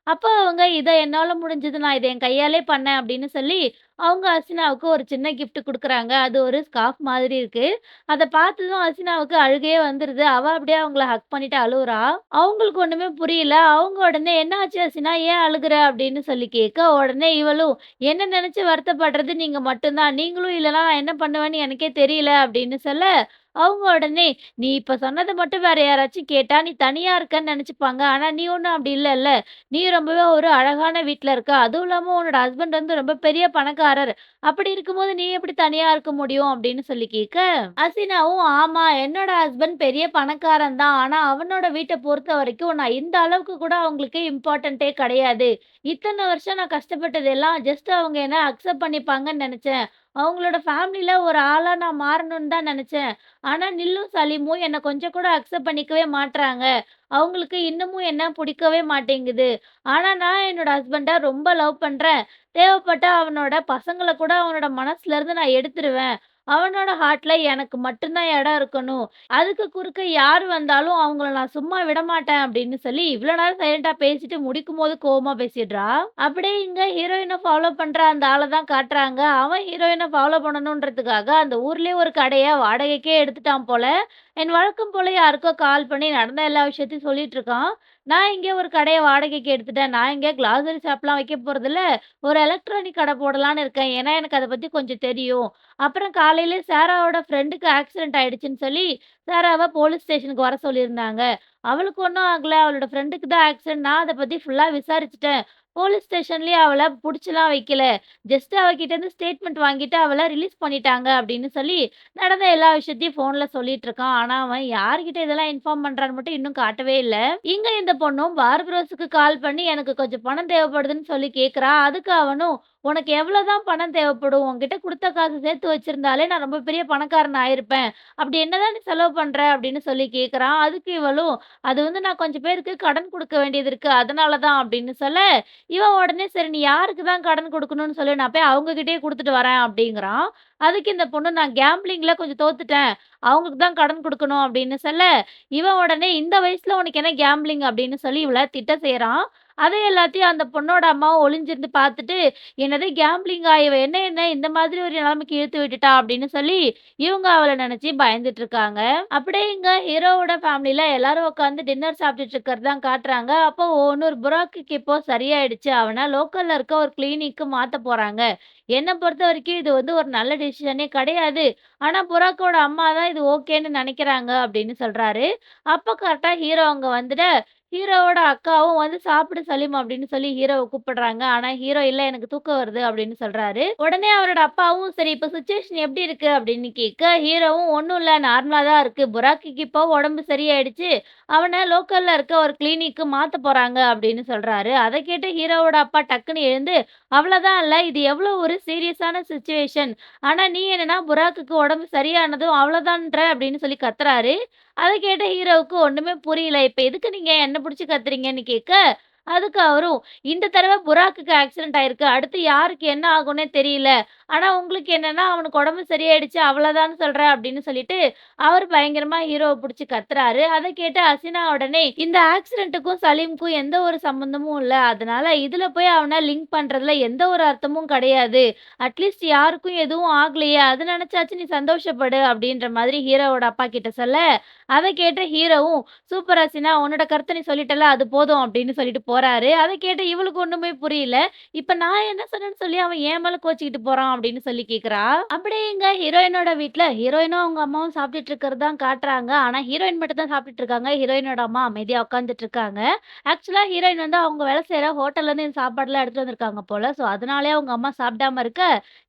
அப்ப அவங்க, "இத என்னால முடிஞ்சது. நான் இத என் கையாலே பண்ணேன்" அப்படின்னு சொல்லி, அவங்க ஹசீனாவுக்கு ஒரு சின்ன கிஃப்ட் குடுக்குறாங்க. அது ஒரு ஸ்கார்ஃப் மாதிரி இருக்கு. அத பார்த்ததும் ஹசீனாவுக்கு அழுகையே வந்துருது. அவ அப்படியே அவங்கள ஹக் பண்ணிட்டு அழுவுறா. அவங்களுக்கு ஒண்ணுமே புரியல. அவங்க உடனே, "என்னாச்சு ஹசீனா? ஏன் அழுகுற?" அப்படின்னு சொல்லி கேட்க, உடனே இவளும், "என்ன நெனச்சு வருத்தப்படுறது நீங்க மட்டும் தான். நீங்களும் இல்லன்னா நான் என்ன பண்ணுவேன்னு எனக்கே தெரியல" அப்படின்னு சொல்ல, அவங்க உடனே, "நீ இப்ப சொன்னத மட்டும் வேற யாராச்சும் கேட்டா, நீ தனியா இருக்கன்னு நெனச்சுப்பாங்க. ஆனா நீ ஒண்ணும் அப்படி இல்லல்ல. நீ ரொம்பவே ஒரு அழகான வீட்ல இருக்க. அதுவும் இல்லாம உன்னோட ஹஸ்பண்ட் வந்து ரொம்ப பெரிய பணக்காரர். அப்படி இருக்கும்போது நீ எப்படி தனியா இருக்க முடியும்?" அப்படின்னு சொல்லி கேட்க, ஹசீனாவும், "ஆமா, என்னோட ஹஸ்பண்ட் பெரிய பணக்காரன் தான். ஆனா அவனோட வீட்ட பொறுத்தவரைக்கும் நான் இந்த அளவுக்கு கூட அவங்களுக்கு இம்பார்ட்டன்ட்டே கிடையாது. இத்தன வருஷம் நான் கஷ்டப்பட்டது எல்லாம் ஜஸ்ட் அவங்க என்ன அக்செப்ட் பண்ணிப்பாங்கன்னு நெனச்சேன். அவங்களோட ஃபேமிலில ஒரு ஆளா நான் மாறணும்னு தான் நெனச்சேன். ஆனா நில்லும், சலீமும் என்ன கொஞ்சம் கூட அக்செப்ட் பண்ணிக்கவே மாட்றாங்க. அவங்களுக்கு இன்னமும் என்ன புடிக்கவே மாட்டேங்குது. ஆனா நான் என்னோட ஹஸ்பண்ட ரொம்ப லவ் பண்றேன். தேவைப்பட்டா அவனோட பசங்கள கூட அவனோட மனசுல இருந்து நான் எடுத்துருவேன். அவனோட ஹார்ட்ல எனக்கு மட்டும் தான் இடம் இருக்கணும். அதுக்கு குறுக்க யார் வந்தாலும் அவங்கள நான் சும்மா விடமாட்டேன்" அப்படின்னு சொல்லி இவ்ளோ நேரம் சைலன்ட்டா பேசிட்டு முடிக்கும்போது கோவமா பேசிடுறா. அப்படியே இங்க ஹீரோயின ஃபாலோ பண்ற அந்த ஆள தான் காட்டுறாங்க. அவன் ஹீரோயின ஃபாலோ பண்ணணுன்றதுக்காக அந்த ஊர்லயே ஒரு கடைய வாடகைக்கே எடுத்துட்டான் போல. வழக்கம் போல யாருக்கோ கால் பண்ணி நடந்த எல்லா விஷயத்தையும் சொல்லிட்டு இருக்கான். நான் இங்கே ஒரு கடைய வாடகைக்கு எடுத்துட்டேன். நான் இங்க கிளாசரி ஷாப்லாம் வைக்க போறதில்ல. ஒரு எலக்ட்ரானிக் கடை போடலான்னு இருக்கேன். ஏன்னா, எனக்கு அத பத்தி கொஞ்சம் தெரியும். அப்புறம் காலையில சாராவோட ஃப்ரெண்டுக்கு ஆக்சிடென்ட் ஆயிடுச்சுன்னு சொல்லி, சாராவ போலீஸ் ஸ்டேஷனுக்கு வர சொல்லியிருந்தாங்க. அவளுக்கு ஒண்ணும் ஆகல. அவளோட ஃப்ரெண்டுக்கு தான் ஆக்சிடென்ட். நான் அத பத்தி ஃபுல்லா விசாரிச்சுட்டேன். போலீஸ் ஸ்டேஷன்லயே அவள புடிச்சுலாம் வைக்கல. ஜஸ்ட் அவகிட்டருந்து ஸ்டேட்மெண்ட் வாங்கிட்டு அவள ரிலீஸ் பண்ணிட்டாங்க அப்படின்னு சொல்லி, நடந்த எல்லா விஷயத்தையும் ஃபோன்ல சொல்லிட்டு இருக்கான். ஆனா, அவன் யார்கிட்ட இதெல்லாம் இன்ஃபார்ம் பண்றான்னு மட்டும் இன்னும் காட்டவே இல்ல. இங்க இந்த பொண்ணும் பார்பரோஸுக்கு கால் பண்ணி, எனக்கு கொஞ்சம் பணம் தேவைப்படுதுன்னு சொல்லி கேட்கிறா. அதுக்கு அவனும், "உனக்கு எவ்வளோ தான் பணம் தேவைப்படும்? உன்கிட்ட குடுத்த காசு சேர்த்து வச்சிருந்தாலே நான் ரொம்ப பெரிய பணக்காரன் ஆயிருப்பேன். அப்படி என்னதான் நீ செலவு பண்ற?" அப்படின்னு சொல்லி கேட்கறான். அதுக்கு இவளும், "அது வந்து நான் கொஞ்சம் பேருக்கு கடன் குடுக்க வேண்டியது இருக்கு. அதனால தான்" அப்படின்னு சொல்ல, இவன் உடனே, "சரி நீ யாருக்கு தான் கடன் குடுக்கணும்னு சொல்லு. நான் போய் அவங்க கிட்டயே குடுத்துட்டு வரேன்" அப்படிங்கிறான். அதுக்கு இந்த பொண்ணு, "நான் கேம்பிளிங்ல கொஞ்சம் தோத்துட்டேன். அவங்களுக்கு தான் கடன் குடுக்கணும்" அப்படின்னு சொல்ல, இவன் உடனே, "இந்த வயசுல உனக்கு என்ன கேம்பிளிங்?" அப்படின்னு சொல்லி இவள திட்ட செய்றான். அதை எல்லாத்தையும் அந்த பொண்ணோட அம்மாவும் ஒளிஞ்சிருந்து பார்த்துட்டு, "என்னது கேம்பிளிங்கா? இவ என்ன என்ன இந்த மாதிரி ஒரு நிலைமைக்கு இழுத்து விட்டுட்டா?" அப்படின்னு சொல்லி இவங்க அவள நெனச்சு பயந்துட்டு இருக்காங்க. அப்படியே இங்க ஹீரோவோட ஃபேமிலில எல்லாரும் உட்காந்து டின்னர் சாப்பிட்டுட்டு இருக்கிறது தான் காட்டுறாங்க. அப்போ இன்னொரு புறாக்குக்கு இப்போ சரியாயிடுச்சு. அவன லோக்கல்ல இருக்க ஒரு கிளினிக்கு மாத்த போறாங்க. என்ன பொறுத்தவரைக்கும் இது வந்து ஒரு நல்ல டிசிஷனே கிடையாது. ஆனா புறாக்கோட அம்மா தான் இது ஓகேன்னு நெனைக்கிறாங்க அப்படின்னு சொல்றாரு. அப்ப கரெக்ட்டா ஹீரோ அங்க வந்துட, ஹீரோவோட அக்காவும் வந்து "சாப்பிடு சலீம்" அப்படின்னு சொல்லி ஹீரோவ கூப்பிடுறாங்க. ஆனா ஹீரோ "இல்ல எனக்கு தூக்கம் வருது" அப்படின்னு சொல்றாரு. உடனே அவரோட அப்பாவும் "சரி இப்ப சிச்சுவேஷன் எப்படி இருக்கு?" அப்படின்னு கேட்க, ஹீரோவும் "ஒண்ணும் இல்ல நார்மலா தான் இருக்கு. புராக்கிக்கு இப்போ உடம்பு சரியாயிடுச்சு. அவன லோக்கல்ல இருக்க ஒரு கிளினிக்கு மாத்த போறாங்க" அப்படின்னு சொல்றாரு. அத கேட்டு ஹீரோவோட அப்பா டக்குன்னு எழுந்து, "அவ்வளதான் இல்ல இது எவ்வளோ ஒரு சீரியஸான சிச்சுவேஷன். ஆனா நீ என்னன்னா புராக்குக்கு உடம்பு சரியானதும் அவ்வளோதான்ற" அப்படின்னு சொல்லி கத்துறாரு. அத கேட்ட ஹீரோவுக்கு ஒண்ணுமே புரியல. "இப்ப எதுக்கு நீங்க என்ன புடிச்சு கத்துறீங்கன்னு?" கேட்க, அதுக்கு அவரும், "இந்த தடவ புராக்குக்கு ஆக்சிடென்ட் ஆயிருக்கு. அடுத்து யாருக்கு என்ன ஆகும்னே தெரியல. ஆனா உங்களுக்கு என்னன்னா, அவனுக்கு உடம்பு சரியாயிடுச்சு அவ்வளதான்னு சொல்றேன்" அப்படின்னு சொல்லிட்டு, அவரு பயங்கரமா ஹீரோவ புடிச்சு கத்துறாரு. அத கேட்டு ஹசீனா உடனே, "இந்த ஆக்சிடென்ட்டுக்கும் சலீம்க்கும் எந்த ஒரு சம்மந்தமும் இல்ல. அதனால இதுல போய் அவன லிங்க் பண்றதுல எந்த ஒரு அர்த்தமும் கிடையாது. அட்லீஸ்ட் யாருக்கும் எதுவும் ஆகலையே, அத நெனச்சாச்சும் நீ சந்தோஷப்படு" அப்படின்ற மாதிரி ஹீரோவோட அப்பா கிட்ட சொல்ல, அத கேட்ட ஹீரோவும், "சூப்பர் ஹசீனா! உன்னோட கருத்த நீ சொல்லிட்டல்ல, அது போதும்" அப்படின்னு சொல்லிட்டு போறாரு. அத கேட்டு இவளுக்கு ஒண்ணுமே புரியல. "இப்ப நான் என்ன சொன்னேன்னு சொல்லி அவன் என் மேல கோச்சுக்கிட்டு போறான்" அப்படின்னு சொல்லி கேட்கிறா. அப்படியே இங்க ஹீரோயினோட வீட்ல ஹீரோயினும் அவங்க அம்மாவும் சாப்பிட்டுட்டு இருக்கிறது தான் காட்டுறாங்க. ஆனா ஹீரோயின் மட்டும் தான் சாப்பிட்டுட்டு இருக்காங்க. ஹீரோயினோட அம்மா அமைதியா உட்கார்ந்துட்டு இருக்காங்க. ஆக்சுவலா ஹீரோயின் வந்து அவங்க வேலை செய்ற ஹோட்டல்ல இருந்து இந்த சாப்பாடுலாம் எடுத்துட்டு வந்திருக்காங்க போல. சோ அதனாலயே அவங்க அம்மா சாப்பிடாம இருக்க,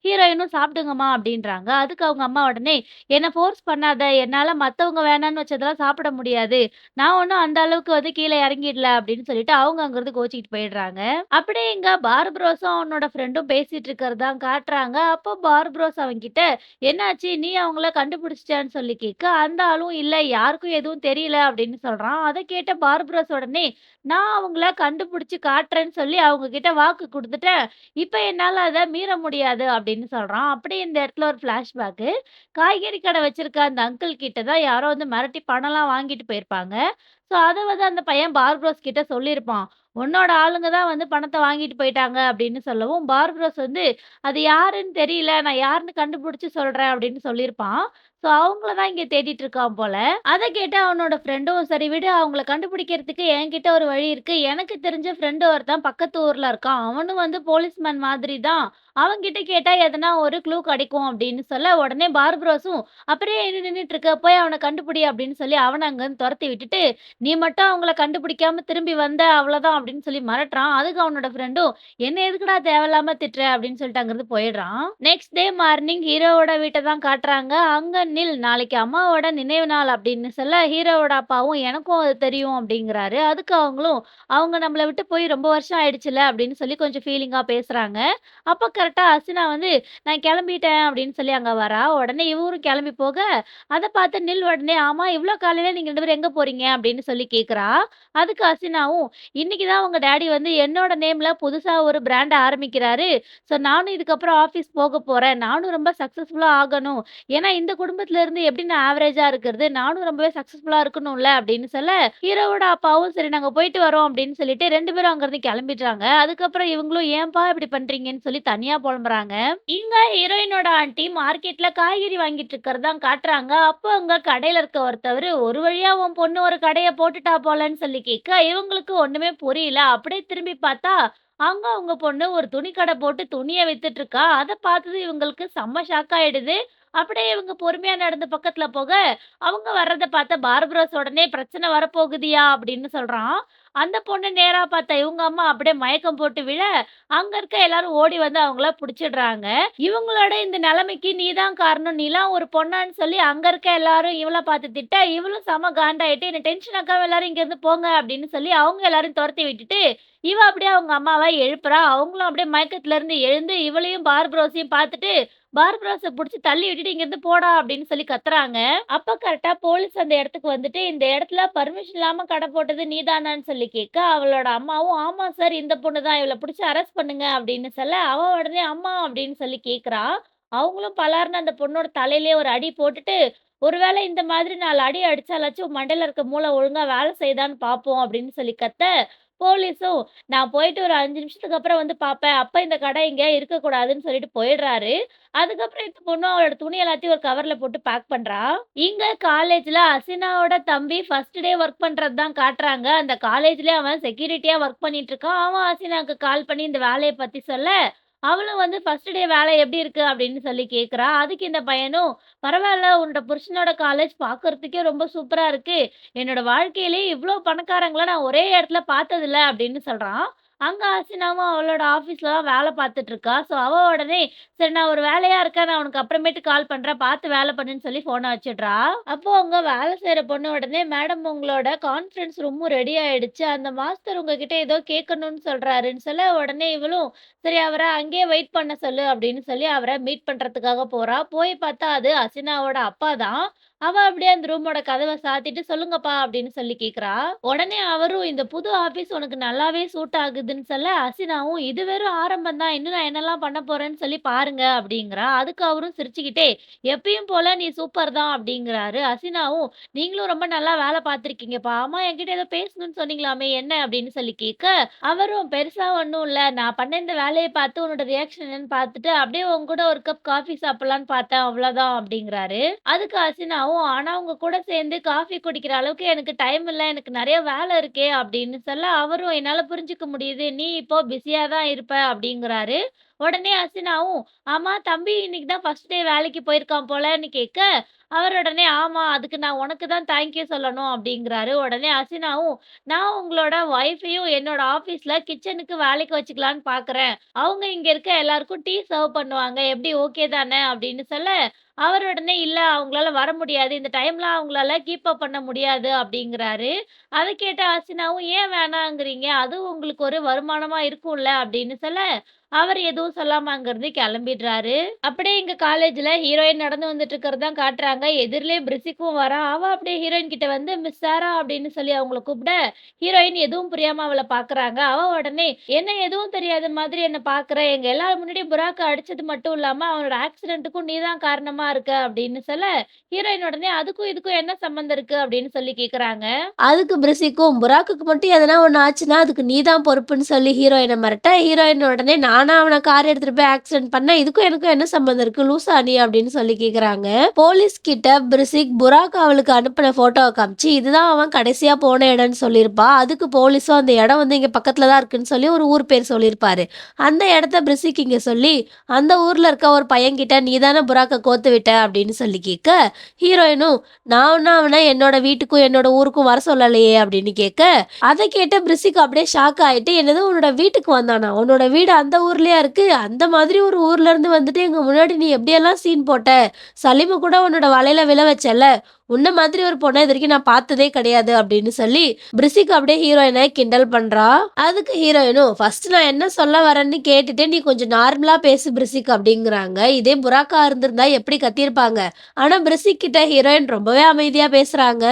ஹீரோயினும் "சாப்பிடுங்கம்மா" அப்படின்றாங்க. அதுக்கு அவங்க அம்மா உடனே, "என்ன ஃபோர்ஸ் பண்ணாத. என்னால மத்தவங்க வேணான்னு வச்சதெல்லாம் சாப்பிட முடியாது. நான் ஒண்ணும் அந்த அளவுக்கு வந்து கீழ இறங்கிடல" அப்படின்னு சொல்லிட்டு அவங்க அங்கிருந்து கோச்சிக்கிட்டு போயிடுறாங்க. அப்படியே இங்க பார்பரோஸும் அவனோட ஃப்ரெண்டும் பேசிட்டு இருக்கிறது தான் காட்டுறாங்க. அப்போ பார்பரோஸ் அவன்கிட்ட, "என்னாச்சு? நீ அவங்கள கண்டுபிடிச்சிட்டியான்னு?" சொல்லி கேட்க, அந்த ஆளும், "இல்ல யாருக்கும் எதுவும் தெரியல" அப்படின்னு சொல்றான். அத கேட்ட பார்பரோஸ் உடனே, "நான் அவங்கள கண்டுபிடிச்சு காட்டுறேன்னு சொல்லி அவங்க கிட்ட வாக்கு குடுத்துட்டேன். இப்ப என்னால அத மீற முடியாது" அப்படின்னு சொல்றான். அப்படியே இந்த இடத்துல ஒரு ஃபிளாஷ்பேக்கு. காய்கறி கடை வச்சிருக்க அந்த அங்கிள் கிட்ட தான் யாரோ வந்து மிரட்டி பணம்லாம் வாங்கிட்டு போயிருப்பாங்க. ஸோ, அத வந்து அந்த பையன் பார்பரோஸ் கிட்ட சொல்லியிருப்பான். "உன்னோட ஆளுங்க தான் வந்து பணத்த வாங்கிட்டு போயிட்டாங்க" அப்படின்னு சொல்லவும், பார்பரோஸ் வந்து, "அது யாருன்னு தெரியல. நான் யாருன்னு கண்டுபிடிச்சு சொல்றேன்" அப்படின்னு சொல்லியிருப்பான். ஸோ, அவங்கள தான் இங்க தேடிட்டு இருக்கான் போல. அத கேட்டு அவனோட ஃப்ரெண்டும், "சரி விடு அவங்கள கண்டுபிடிக்கிறதுக்கு என்கிட்ட ஒரு வழி இருக்கு. எனக்கு தெரிஞ்ச ஃப்ரெண்ட் ஒருத்தன் பக்கத்து ஊர்ல இருக்கான். அவனும் வந்து போலீஸ்மேன் மாதிரி தான். அவன்கிட்ட கேட்டா எதனா ஒரு க்ளூ கிடைக்கும்" அப்படின்னு சொல்ல, உடனே பார்பரோஸும், "அப்புறம் ஏன் நின்னுட்டு இருக்க? போய் அவன கண்டுபிடி" அப்படின்னு சொல்லி அவன அங்கருந்து தொரத்தி விட்டுட்டு, "நீ மட்டும் அவங்கள கண்டுபிடிக்காம திரும்பி வந்த அவ்வளோதான்" அப்படின்னு சொல்லி மிரட்டுறான். அதுக்கு அவனோட ஃப்ரெண்டும், "என்ன எதுக்குடா தேவையில்லாம திட்டுற?" அப்படின்னு சொல்லிட்டு அங்கருந்து போயிடுறான். நெக்ஸ்ட் டே மார்னிங் ஹீரோவோட வீட்ட தான் காட்டுறாங்க. அங்க நில் நாளைக்கு அம்மாவோட நினைவு நாள் அப்படின்னு சொல்ல, ஹீரோவோட அப்பாவும், "எனக்கும் அது தெரியும்" அப்படிங்கிறாரு. அதுக்கு அவங்களும், "அவங்க நம்மள விட்டு போய் ரொம்ப வருஷம் ஆயிடுச்சுல்ல" அப்படின்னு சொல்லி கொஞ்சம் ஃபீலிங்கா பேசுறாங்க. அப்ப கரெக்ட்டா ஹசீனா வந்து, "நான் கிளம்பிட்டேன்" அப்படின்னு சொல்லி அங்க வரா. உடனே இவரும் கிளம்பி போக, அத பார்த்து நில் உடனே, "ஆமா இவ்ளோ காலையில நீங்க 2 பேரும் எங்க போறீங்க?" அப்படின்னு சொல்லி கேட்கிறா. அதுக்கு ஹசீனாவும், "இன்னைக்கு தான் உங்க டாடி வந்து என்னோட நேம்ல புதுசா ஒரு பிராண்ட் ஆரம்பிக்கிறாரு. ஸோ நானும் இதுக்கப்புறம் ஆஃபீஸ் போக போறேன். நானும் ரொம்ப சக்சஸ்ஃபுல்லா ஆகணும். ஏன்னா இந்த குடும்பத்துல இருந்து எப்படி நான் ஆவரேஜா இருக்கிறது? நானும் ரொம்பவே சக்சஸ்ஃபுல்லா இருக்கணும்ல" அப்படின்னு சொல்ல, ஹீரோவோட அப்பாவும், "சரி நாங்க போயிட்டு வரோம்" அப்படின்னு சொல்லிட்டு 2 பேரும் அங்கருந்து கிளம்பிடுறாங்க. அதுக்கப்புறம் இவங்களும், "ஏன்பா இப்படி பண்றீங்கன்னு?" சொல்லி தனியா தனியா புலம்புறாங்க. இங்க ஹீரோயினோட ஆன்ட்டி மார்க்கெட்ல காய்கறி வாங்கிட்டு இருக்கிறதா காட்டுறாங்க. அப்போ அங்க கடையில இருக்க ஒருத்தவரு, "ஒரு வழியா உன் பொண்ணு ஒரு கடைய போட்டுட்டா போலன்னு" சொல்லி கேட்க, இவங்களுக்கு ஒண்ணுமே புரியல. அப்படியே திரும்பி பார்த்தா, அங்க அவங்க பொண்ணு ஒரு துணி கடை போட்டு துணிய வித்துட்டு இருக்கா. அத பார்த்ததும் இவங்களுக்கு செம்ம ஷாக் ஆயிடுது. அப்படியே இவங்க பொறுமையா நடந்து பக்கத்துல போக, அவங்க வர்றத பார்த்த பார்பரோஸ் உடனே "பிரச்சனை வரப்போகுதுயா" அப்படின்னு சொல்றான். அந்த பொண்ணு நேரா பார்த்த இவங்க அம்மா அப்படியே மயக்கம் போட்டு விழ, அங்க இருக்க எல்லாரும் ஓடி வந்து அவங்கள புடிச்சிடுறாங்க. இவங்களோட இந்த நிலைமைக்கு நீ தான் காரணம். நீலாம் ஒரு பொண்ணான்னு சொல்லி அங்க இருக்க எல்லாரும் இவள பார்த்து திட்ட, இவளும் செம காண்டாயிட்டு என்ன டென்ஷன் ஆக்காம எல்லாரும் இங்கேருந்து போங்க அப்படின்னு சொல்லி அவங்க எல்லாரையும் தொரத்தி விட்டுட்டு, இவ அப்படியே அவங்க அம்மாவ எழுப்புறா. அவங்களும் அப்படியே மயக்கத்துல இருந்து எழுந்து இவளையும் பார்பரோஸையும் பார்த்துட்டு, பார்பரோஸ புடிச்சு தள்ளி விட்டுட்டு இங்கேருந்து போடா அப்படின்னு சொல்லி கத்துறாங்க. அப்ப கரெக்ட்டா போலீஸ் அந்த இடத்துக்கு வந்துட்டு, இந்த இடத்துல பர்மிஷன் இல்லாம கடை போட்டது நீதானான்னு சொல்லி கேட்க, அவளோட அம்மாவும், "ஆமா சார் இந்த பொண்ணு தான். இவள புடிச்சு அரெஸ்ட் பண்ணுங்க" அப்படின்னு சொல்ல, அவ உடனே "அம்மா" அப்படின்னு சொல்லி கேட்கிறா. அவங்களும் பலார்ன்னு அந்த பொண்ணோட தலையிலேயே ஒரு அடி போட்டுட்டு, "ஒருவேளை இந்த மாதிரி 4 அடி அடிச்சாலாச்சும் மண்டையில இருக்க மூளை ஒழுங்கா வேலை செய்யுதான்னு பார்ப்போம்" அப்படின்னு சொல்லி கத்த, போலீஸும் "நான் போயிட்டு ஒரு 5 நிமிஷத்துக்கு அப்புறம் வந்து பார்ப்பேன். அப்ப இந்த கடை இங்க இருக்கக்கூடாதுன்னு" சொல்லிட்டு போயிடுறாரு. அதுக்கப்புறம் இந்த பொண்ணு அவளோட துணி எல்லாத்தையும் ஒரு கவர்ல போட்டு பேக் பண்றா. இங்க காலேஜ்ல அசினாவோட தம்பி ஃபர்ஸ்ட் டே ஒர்க் பண்றது தான் காட்டுறாங்க. அந்த காலேஜ்லயே அவன் செக்யூரிட்டியா ஒர்க் பண்ணிட்டு இருக்கான். அவன் அசினாக்கு கால் பண்ணி இந்த வேலைய பத்தி சொல்ல, அவளும் வந்து "ஃபர்ஸ்ட் டே வேலை எப்படி இருக்கு?" அப்படின்னு சொல்லி கேட்கிறா. அதுக்கு இந்த பையனும், "பரவால்ல உன்னோட புருஷனோட காலேஜ் பார்க்கறதுக்கே ரொம்ப சூப்பரா இருக்கு. என்னோட வாழ்க்கையிலேயே இவ்ளோ பணக்காரங்கள நான் ஒரே இடத்துல பார்த்ததில்ல" அப்படின்னு சொல்றான். அங்க ஹசீனாவும் அவளோட ஆஃபீஸ்ல தான் வேலை பார்த்துட்டு இருக்கா. ஸோ அவ உடனே, "சரி நான் ஒரு வேலையா இருக்கேன். நான் உனக்கு அப்புறமேட்டு கால் பண்றேன். பார்த்து வேலை பண்ணுன்னு" சொல்லி ஃபோன வச்சுடுறா. அப்போ அங்க வேலை செய்ற பொண்ணு உடனே, "மேடம் உங்களோட கான்ஃபரன்ஸ் ரூமும் ரெடி ஆயிடுச்சு. அந்த மாஸ்டர் உங்ககிட்ட ஏதோ கேட்கணும்னு சொல்றாருன்னு" சொல்ல, உடனே இவளும், "சரி அவர அங்கேயே வெயிட் பண்ண சொல்லு" அப்படின்னு சொல்லி அவர மீட் பண்றதுக்காக போறா. போய் பார்த்தா அது ஹசீனாவோட அப்பா தான். அவ அப்படியே அந்த ரூமோட கதவ சாத்திட்டு, "சொல்லுங்கப்பா" அப்படின்னு சொல்லி கேட்கிறா. உடனே அவரும், "இந்த புது ஆஃபீஸ் உனக்கு நல்லாவே சூட் ஆகுதுன்னு" சொல்ல, ஹசீனாவும், "இது வெறும் ஆரம்பம் தான். இன்னும் நான் என்னலாம் பண்ண போறேன்னு சொல்லி பாருங்க" அப்படிங்கிறா. அதுக்கு அவரும் சிரிச்சுக்கிட்டே, "எப்பயும் போல நீ சூப்பர் தான்" அப்படிங்கிறாரு. ஹசீனாவும், "நீங்களும் ரொம்ப நல்லா வேலை பார்த்துருக்கீங்கப்பா. ஆமா என்கிட்ட ஏதோ பேசணும்னு சொன்னீங்களாமே என்ன?" அப்படின்னு சொல்லி கேட்க, அவரும், "பெருசா ஒண்ணும் இல்ல. நான் பண்ண இந்த வேலைய பார்த்து உன்னோட ரியாக்ஷன் என்னன்னு பார்த்துட்டு, அப்படியே உன் கூட ஒரு கப் காஃபி சாப்பிடலான்னு பார்த்தேன். அவ்வளோதான்" அப்படிங்கிறாரு. அதுக்கு ஹசீனாவும், "ஆனா உங்க கூட சேர்ந்து காஃபி குடிக்கிற அளவுக்கு எனக்கு டைம் இல்ல. எனக்கு நெறைய வேலை இருக்கே" அப்படின்னு சொல்ல, அவரும், "என்னால புரிஞ்சுக்க முடியுது. நீ இப்போ பிஸியா தான் இருப்ப" அப்படிங்கிறாரு. உடனே ஹசீனாவும், "ஆமா தம்பி இன்னைக்கு தான் ஃபர்ஸ்ட் டே வேலைக்கு போயிருக்கான் போலன்னு" கேட்க, அவர் உடனே, "ஆமா அதுக்கு நான் உனக்கு தான் தேங்க் யூ சொல்லணும்" அப்படிங்கிறாரு. உடனே ஹசீனாவும், "நான் உங்களோட ஒய்ஃபையும் என்னோட ஆஃபீஸ்ல கிச்சனுக்கு வேலைக்கு வச்சுக்கலான்னு பார்க்குறேன். அவங்க இங்க இருக்க எல்லாருக்கும் டீ சர்வ் பண்ணுவாங்க. எப்படி ஓகே தானே?" அப்படின்னு சொல்ல, அவர் உடனே, "இல்ல அவங்களால வர முடியாது. இந்த டைம்லாம் அவங்களால கீப் அப் பண்ண முடியாது" அப்படிங்கிறாரு. அத கேட்ட ஹசீனாவும், "ஏன் வேணாங்கிறீங்க? அதுவும் உங்களுக்கு ஒரு வருமானமா இருக்கும்ல" அப்படின்னு சொல்ல, அவர் எதுவும் சொல்லாம அங்கருந்து கெளம்பிடுறாரு. அப்படியே எங்க காலேஜ்ல ஹீரோயின் நடந்து வந்துட்டு இருக்கிறது தான் காட்டுறாங்க. எதிர்லயே பிரிசிக்கும் வரா. அவ அப்படியே ஹீரோயின் கிட்ட வந்து, "மிஸ் சாரா" அப்படின்னு சொல்லி அவங்கள கூப்பிட, ஹீரோயின் எதுவும் புரியாம அவள பாக்குறாங்க. அவ உடனே, "என்ன எதுவும் தெரியாத மாதிரி என்ன பாக்குற? எங்க எல்லார் முன்னாடியும் புராக்க அடிச்சது மட்டும் இல்லாம, அவனோட ஆக்சிடென்ட்டுக்கும் நீ தான் காரணமா இருக்க" அப்படின்னு சொல்ல, ஹீரோயின் உடனே, "அதுக்கும் இதுக்கும் என்ன சம்மந்தம் இருக்கு?" அப்படின்னு சொல்லி கேக்குறாங்க. அதுக்கு பிரிசிக்கும், "புராக்குக்கு மட்டும் எதனா ஒண்ணு ஆச்சுன்னா, அதுக்கு நீ தான் பொறுப்புன்னு" சொல்லி ஹீரோயின மிரட்ட, ஹீரோயின் உடனே, "நானா அவன கார் எடுத்துட்டு போய் ஆக்சிடென்ட் பண்ணேன். இதுக்கும் எனக்கும் என்ன சம்மந்தம் இருக்கு? லூசா நீ?" அப்படின்னு சொல்லி கேக்குறாங்க. போலீஸ் கிட்ட பிரிசிக் புராக் அவளுக்கு அனுப்புன ஃபோட்டோவ காமிச்சு, இதுதான் அவன் கடைசியா போன இடம்னு சொல்லியிருப்பா. அதுக்கு போலீஸும் அந்த இடம் வந்து இங்க பக்கத்துல தான் இருக்குன்னு சொல்லி ஒரு ஊர் பேர் சொல்லியிருப்பாரு. அந்த இடத்த பிரிசிக் இங்க சொல்லி, அந்த ஊர்ல இருக்க ஒரு பையன்கிட்ட, "நீ தானே புராக்க கோத்து விட்ட" அப்படின்னு சொல்லி கேட்க, ஹீரோயினும், "நான் ஒண்ணும் அவன என்னோட வீட்டுக்கும் என்னோட ஊருக்கும் வர சொல்லலையே" அப்படின்னு கேட்க, அத கேட்ட பிரிசிக் அப்படியே ஷாக் ஆயிட்டு, "என்னது உன்னோட வீட்டுக்கு வந்தானா? உன்னோட வீடு அந்த ஊர்லயா இருக்கு? அந்த மாதிரி ஒரு ஊர்ல இருந்து வந்துட்டு எங்க முன்னாடி நீ எப்படியெல்லாம் சீன் போட்ட? சலீம கூட உன்னோட வலையில விழ வச்சல்ல? உன்ன மாதிரி ஒரு பொண்ண இதுவரைக்கும் நான் பார்த்ததே கிடையாது" அப்படின்னு சொல்லி பிரிசிக் அப்படியே ஹீரோயின கிண்டல் பண்றா. அதுக்கு ஹீரோயினும், "ஃபர்ஸ்ட் நான் என்ன சொல்ல வரேன்னு கேட்டுட்டு நீ கொஞ்சம் நார்மலா பேசு பிரிசிக்" அப்படிங்கிறாங்க. இதே புராக்கா இருந்திருந்தா எப்படி கத்தியிருப்பாங்க. ஆனா பிரிசிக் கிட்ட ஹீரோயின் ரொம்பவே அமைதியா பேசுறாங்க.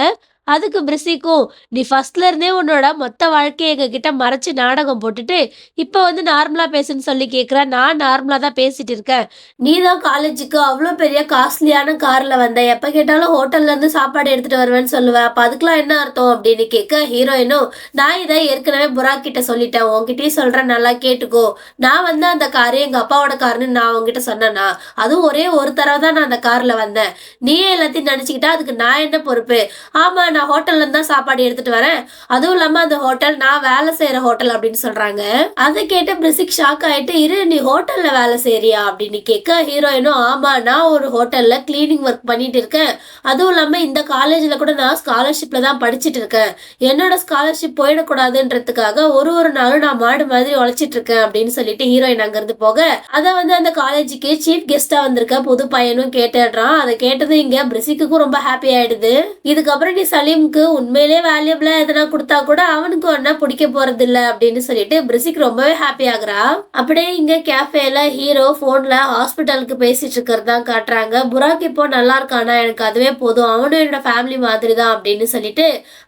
அதுக்கு பிரிசிக்கும், "நீ ஃபர்ஸ்ட்ல இருந்தே உன்னோட மொத்த வாழ்க்கைய எங்ககிட்ட மறைச்சு நாடகம் போட்டுட்டு, இப்ப வந்து நார்மலா பேசுன்னு சொல்லி கேட்குற. நான் நார்மலா தான் பேசிட்டு இருக்கேன். நீ தான் காலேஜுக்கு அவ்ளோ பெரிய காஸ்ட்லியான கார்ல வந்த. எப்ப கேட்டாலும் ஹோட்டல்ல இருந்து சாப்பாடு எடுத்துட்டு வருவேன்னு சொல்லுவ. அப்ப அதுக்கெல்லாம் என்ன அர்த்தம்?" அப்படின்னு கேட்க, ஹீரோயினும், "நான் இத ஏற்கனவே புராக் கிட்ட சொல்லிட்டேன். உன்கிட்டயும் சொல்றேன் நல்லா கேட்டுக்கோ. நான் வந்து அந்த காரு எங்க அப்பாவோட காருன்னு நான் உன்கிட்ட சொன்னேனா? அதுவும் ஒரே ஒரு தடவ தான் நான் அந்த கார்ல வந்தேன். நீயே எல்லாத்தையும் நெனச்சுக்கிட்டா அதுக்கு நான் என்ன பொறுப்பு? ஆமா, நான் ஹோட்டல்ல இருந்து தான் சாப்பாடு எடுத்துட்டு வரேன். அதுவும் இல்லாம அந்த ஹோட்டல் நான் வேலை செய்ற ஹோட்டல் அப்படின்னு சொல்றாங்க. அத கேட்ட பிரிசிக் ஷாக் ஆயிட்டு, "இரு நீ ஹோட்டல்ல வேலை செய்றியா?" அப்படின்னு கேட்க, ஹீரோயினும், "ஆமா, நான் ஒரு ஹோட்டல்ல கிளீனிங் ஒர்க் பண்ணிட்டு இருக்கேன். அதுவும் இல்லாம இந்த காலேஜ்ல கூட நான் ஸ்காலர்ஷிப்ல தான் படிச்சுட்டு இருக்கேன். என்னோட ஸ்காலர்ஷிப் போயிடக்கூடாதுன்றதுக்காக ஒரு நாளும் நான் மாடு மாதிரி உழைச்சிட்டு இருக்கேன்." அப்படின்னு சொல்லிட்டு ஹீரோயின் அங்கிருந்து போக, அத வந்து அந்த காலேஜுக்கு சீஃப் கெஸ்ட்டா வந்திருக்க புது பையனும் கேட்டுடுறான். அத கேட்டதும் இங்க பிரிசிக்குக்கும் ரொம்ப ஹாப்பி ஆயிடுது. இதுக்கப்புறம் நீ சலீம்க்கு உண்மையிலேயே வேல்யூபிளா எதனா குடுத்தா கூட அவனுக்கு ஒன்ன பிடிக்க போறதில்ல அப்படின்னு சொல்லிட்டு பிரிசிக் ரொம்பவே ஹாப்பி ஆகுறா. அப்படியே இங்க கேஃபேல ஹீரோ போன்ல ஹாஸ்பிட்டலுக்கு பேசிட்டு இருக்கிறது தான் காட்டுறாங்க. புராக் இப்போ நல்லா இருக்கானா, எனக்கு அதுவே போதும். அவனும் என்னோட ஃபேமிலி மாதிரி தான் அப்படின்னு சொல்லிட்டு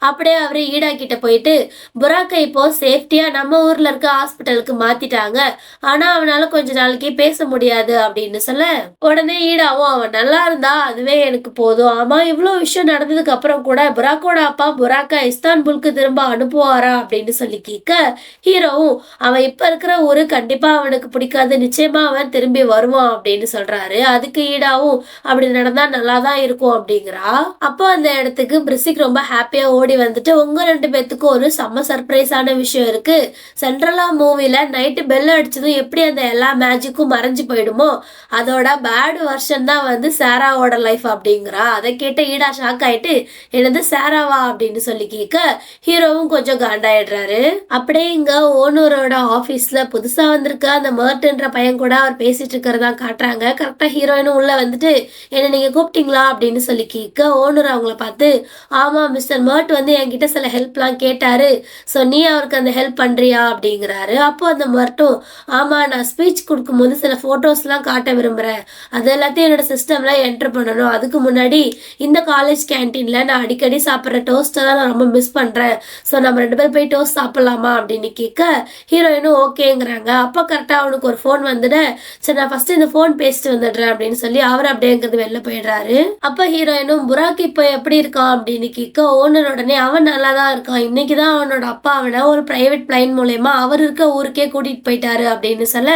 அப்படியே அவரு ஈடா கிட்ட போயிட்டு, புராக்கை இப்போ சேஃப்டியா நம்ம ஊர்ல இருக்க ஹாஸ்பிட்டலுக்கு மாத்திட்டாங்க. ஆனா அவனால கொஞ்ச நாளைக்கு பேச முடியாது அப்படின்னு சொல்ல, உடனே ஈடாவும், "அவன் நல்லா இருந்தா அதுவே எனக்கு போதும். ஆமா, இவ்ளோ விஷயம் நடந்ததுக்கு அப்புறம் கூட புராக்கோட அப்பா புராக்கை இஸ்தான்புல்க்கு திரும்ப அனுப்புவாரா?" அப்படின்னு சொல்லி கேட்க, ஹீரோவும், "அவன் இப்ப இருக்கிற ஊரு கண்டிப்பா அவனுக்கு பிடிக்காது. நிச்சயமா அவன் திரும்பி வருவான்." அப்படின்னு சொல்றாரு. அதுக்கு ஈடாவும், "அப்படி நடந்தா நல்லா தான் இருக்கும்." அப்படிங்கிறா. அப்போ அந்த இடத்துக்கு பிரிசிக் ரொம்ப ஹாப்பியா ஓடி வந்துட்டு, "உங்க 2 பேத்துக்கும் ஒரு செம்ம சர்ப்ரைஸான விஷயம் இருக்கு. சென்ட்ரலா மூவில நைட்டு பெல் அடிச்சதும் எப்படி அந்த எல்லா மேஜிக்கும் மறைஞ்சு போயிடுமோ, அதோட பேட் வெர்ஷன் தான் வந்து சாராவோட லைஃப்." அப்படிங்கிறா. அத கேட்ட ஈடா ஷாக் ஆயிட்டு, "என்னது சாராவா?" அப்படின்னு சொல்லி கேட்க, ஹீரோவும் கொஞ்சம் காண்டாயிடுறாரு. அப்படியே இங்க ஓனரோட ஆபீஸ்ல புதுசா வந்திருக்க அந்த மர்ட்ன்ற பையன் கூட அவர் பேசிட்டு இருக்கிறதா காட்டுறாங்க. கரெக்ட்டா ஹீரோயினும் உள்ள வந்துட்டு, "என்ன நீங்க கூப்பிட்டீங்களா?" அப்படின்னு சொல்லி கேட்க, ஓனர் அவங்கள பார்த்து, "ஆமா, மிஸ்டர் மர்ட் வந்து என்கிட்ட சில ஹெல்ப்லாம் கேட்டாரு. சோ நீ அவருக்கு அந்த ஹெல்ப் பண்றியா?" அப்படிங்கிறாரு. அப்போ அந்த மர்ட்டும், "ஆமா, நான் ஸ்பீச் குடுக்கும்போது சில ஃபோட்டோஸ்லாம் காட்ட விரும்புறேன். அது எல்லாத்தையும் என்னோட சிஸ்டம்ல என்டர் பண்ணணும். அதுக்கு முன்னாடி இந்த காலேஜ் கேன்டீன்ல நான் அடிக்கடி சாப்பிடுற டோஸ்ட்ட தான் நான் ரொம்ப மிஸ் பண்றேன். சோ நம்ம 2 பேரும் போய் டோஸ்ட் சாப்பிடலாமா?" அப்படின்னு கேட்க, ஹீரோயினும் ஓகேங்கிறாங்க. அப்ப கரெக்ட்டா அவனுக்கு ஒரு ஃபோன் வந்துட, "சரி நான் ஃபர்ஸ்ட் இந்த ஃபோன் பேசிட்டு வந்துடுறேன்." அப்படின்னு சொல்லி அவரு அப்படியே அங்கிருந்து வெளில போயிடுறாரு. அப்ப ஹீரோயினும், "புராக் இப்ப எப்படி இருக்கான்?" அப்படின்னு கேட்க, ஓனர் உடனே, "அவன் நல்லா தான் இருக்கான். இன்னைக்கு தான் அவனோட அப்பா அவன ஒரு பிரைவேட் பிளைன் மூலியமா அவர் இருக்க ஊருக்கே கூட்டிட்டு போயிட்டாரு." அப்படின்னு சொல்ல,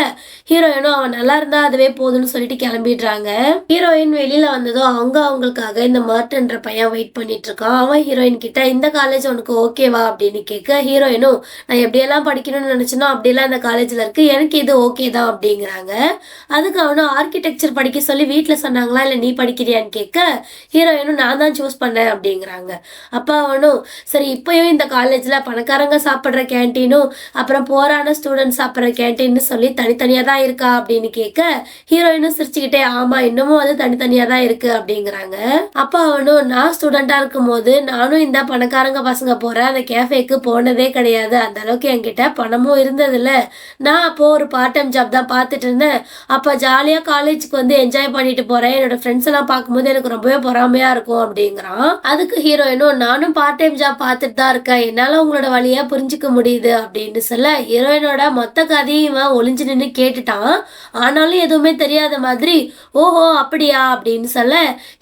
ஹீரோயினும், "அவன் நல்லா இருந்தா அதுவே போதும்ன்னு" சொல்லிட்டு கிளம்பிடுறாங்க. ஹீரோயின் வெளியில வந்ததும் அவங்களுக்காக இந்த மர்ட்ன்ற பையன் வெயிட் பண்ணிட்டு இருக்கான். அவன் ஹீரோயின் கிட்ட, "இந்த காலேஜ் உனக்கு ஓகேவா?" அப்படின்னு கேட்க, ஹீரோயினும், "நான் எப்படியெல்லாம் படிக்கணும்னு நினைச்சேனோ அப்படியெல்லாம் இந்த காலேஜ்ல இருக்கு. எனக்கு இது ஓகே தான்." அப்படிங்கிறாங்க. அதுக்கு அவனும், "ஆர்க்கிடெக்சர் படிக்க சொல்லி வீட்ல சொன்னாங்களா? இல்ல நீ படிக்கிறியான்னு?" கேட்க, ஹீரோயினும், "நான் தான் சூஸ் பண்ணேன்." அப்படிங்கிறாங்க. அப்ப அவனும், "சரி இப்பயும் இந்த காலேஜ்ல பணக்காரங்க சாப்பிடுற கேன்டீனும், அப்புறம் புவரான ஸ்டூடண்ட்ஸ் சாப்பிடுற கேன்டீன்னு சொல்லி தனித்தனியா தான் இருக்கா?" அப்படின்னு கேட்க, ஹீரோயினும் சிரிச்சுக்கிட்டே, "ஆமா, இன்னமும் அது தனித்தனியா தான் இருக்கு." அப்படிங்கிறாங்க. அப்ப அவனும், "நான் ஸ்டூடெண்ட்டா இருக்கும்போது நானும் இந்த பணக்காரங்க பசங்க போற அந்த கேஃபேக்கு போனதே கிடையாது. அந்த அளவுக்கு என்கிட்ட பணமும் இருந்ததில்ல. நான் அப்போ ஒரு பார்ட் டைம் ஜாப் தான் பார்த்துட்டு இருந்தேன். அப்ப ஜாலியா காலேஜ்க்கு வந்து என்ஜாய் பண்ணிட்டு போறேன். என்னோட ஃப்ரெண்ட்ஸ் எல்லாம் பார்க்கும்போது எனக்கு ரொம்பவே பொறாமையா இருக்கும்." அப்படிங்கிறான். அதுக்கு ஹீரோயினும், "நானும் பார்ட் டைம் ஜாப் பார்த்துட்டு தான் இருக்கேன். என்னால உங்களோட வலிய புரிஞ்சுக்க முடியுது." அப்படின்னு சொல்ல, ஹீரோயினோட மொத்த கதையும் இவன் ஒளிஞ்சு நின்னு கேட்டுட்டான். ஆனாலும் எதுவுமே தெரியாத மாதிரி, "ஓஹோ! அப்படியா?" அப்படின்னு சொல்ல,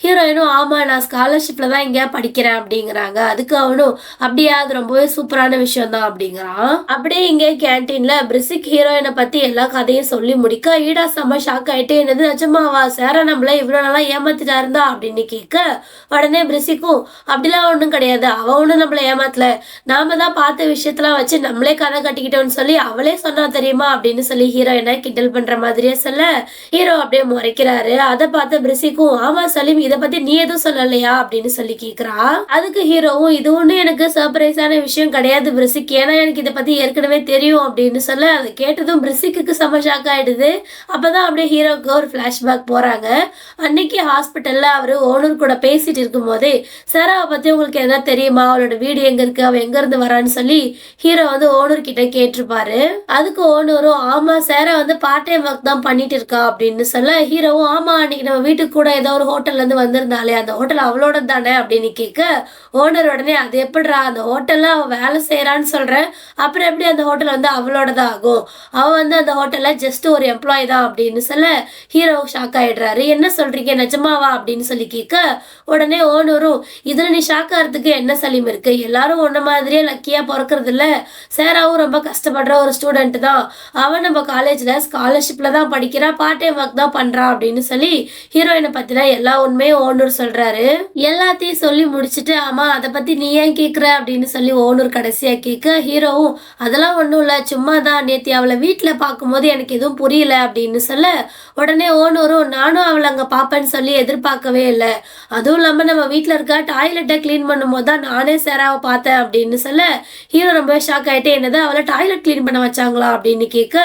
ஹீரோயினும், "ஆமா, நான் ஸ்காலர்ஷிப்ல தான் இங்க படிக்கிறேன்." அப்படிங்கிறாங்க. அதுக்கு அவனும், "அப்படியா? அது ரொம்பவே சூப்பரான விஷயம் தான்." அப்படிங்கிறான். அப்படியே இங்க கேன்டீன்ல பிரிசிக் ஹீரோயின பத்தி எல்லா கதையும் சொல்லி முடிக்க, ஈடா செம்ம ஷாக் ஆயிட்டு, "என்னது நிஜமாவா? சாரா நம்மள இவ்வளோ நாளா ஏமாத்திட்டா இருந்தா?" அப்படின்னு கேட்க, உடனே பிரிசிக்கும், "அப்படிலாம் ஒண்ணும் கிடையாது. அவ ஒண்ணும் நம்மள ஏமாத்தல. நாம தான் பார்த்த விஷயத்தலாம் வச்சு நம்மளே கதை கட்டிக்கிட்டோம்னு சொல்லி அவளே சொன்னா தெரியுமா?" அப்படின்னு சொல்லி ஹீரோயின கிண்டல் பண்ற மாதிரியே சொல்ல, ஹீரோ அப்படியே முறைக்கிறாரு. அத பார்த்த பிரிசிக்கும், "ஆமா சலீம், இத பத்தி நீ எதுவும் சொல்லலையா?" அப்படின்னு சொல்லி கேட்கிறா. அதுக்கு ஹீரோவும், "இது ஒண்ணும் எனக்கு சர்ப்ரைஸான விஷயம் கிடையாது பிரிசிக். ஏன்னா எனக்கு இத பத்தி ஏற்கனவே தெரியும்." அப்படின்னு சொல்ல, அத கேட்டதும் பிரிசிக்குக்கு செம ஷாக் ஆயிடுது. அப்பதான் அப்படியே ஹீரோவுக்கு ஒரு ஃபிளாஷ்பேக் போறாங்க. அன்னைக்கு ஹாஸ்பிட்டல்ல அவரு ஓனர் கூட பேசிட்டு இருக்கும்போதே, "சாராவ பத்தி உங்களுக்கு எதா தெரியுமா? அவளோட வீடு எங்க இருக்கு? அவ எங்க இருந்து வரான்னு?" சொல்லி ஹீரோ வந்து ஓனர் கிட்ட கேட்டிருப்பாரு. அதுக்கு ஓனரும், "ஆமா, சாரா வந்து பார்ட் டைம் ஒர்க் தான் பண்ணிட்டு இருக்கா." அப்படின்னு சொல்ல, ஹீரோவும், "ஆமா, அன்னைக்கு நம்ம வீட்டுக்கு கூட ஏதோ ஒரு ஹோட்டல்ல இருந்து வந்திருந்தாளே, அந்த ஹோட்டல் அவளோடது தானே?" அப்படின்னு கேட்க, ஓனர் உடனே அது எப்படிடா அந்த ஹோட்டல்ல அவ வேலை செய்யறான்னு சொல்றேன், அப்புறம் எப்படி அந்த ஹோட்டல் வந்து அவளோடதான் ஆகும்? அவ வந்து அந்த ஹோட்டல்ல ஜஸ்ட் ஒரு எம்ப்ளாயி தான் அப்படின்னு சொல்ல ஹீரோ ஷாக் ஆயிடுறாரு. என்ன சொல்றீங்க நிஜமாவா அப்படின்னு சொல்லி கேட்க உடனே ஓனரும் இதுல நீ ஷாக் ஆகிறதுக்கு என்ன சலீம் இருக்கு? எல்லாரும் உன்ன மாதிரியே லக்கியா பொறக்கறது இல்ல. சேராவும் ரொம்ப கஷ்டப்படுற ஒரு ஸ்டூடெண்ட் தான். அவன் நம்ம காலேஜ்ல ஸ்காலர்ஷிப்ல தான் படிக்கிறா, பார்ட் டைம் ஒர்க் தான் பண்றா அப்படின்னு சொல்லி ஹீரோயினை பத்தின எல்லா உண்மையும் ஓனூர் சொல்றாரு. எல்லாத்தையும் சொல்லி முடிச்சுட்டு ஆமா அதை பத்தி நீ ஏன் கேக்குற அப்படின்னு சொல்லி ஓனூர் கடைசியா கேட்க ஹீரோவும் அதெல்லாம் ஒண்ணும் இல்ல சும்மா தான் நேத்தி அவளை வீட்டுல பார்க்கும்போது எனக்கு எதுவும் புரியல அப்படின்னு சொல்ல உடனே ஓனூரும் நானும் அவளை அங்க பாப்பேன்னு சொல்லி எதிர்பார்க்கவே இல்லை. அதுவும் இல்லாம நம்ம வீட்டுல இருக்க டாய்லெட்டை கிளீன் பண்ணும்போது தான் நானே சேராவை பார்த்தேன் அப்படின்னு சொல்ல ஹீரோ ரொம்ப ஷாக் ஆயிட்டு என்னது அவளை டாய்லெட் கிளீன் பண்ண வச்சாங்களா அப்படின்னு கேட்க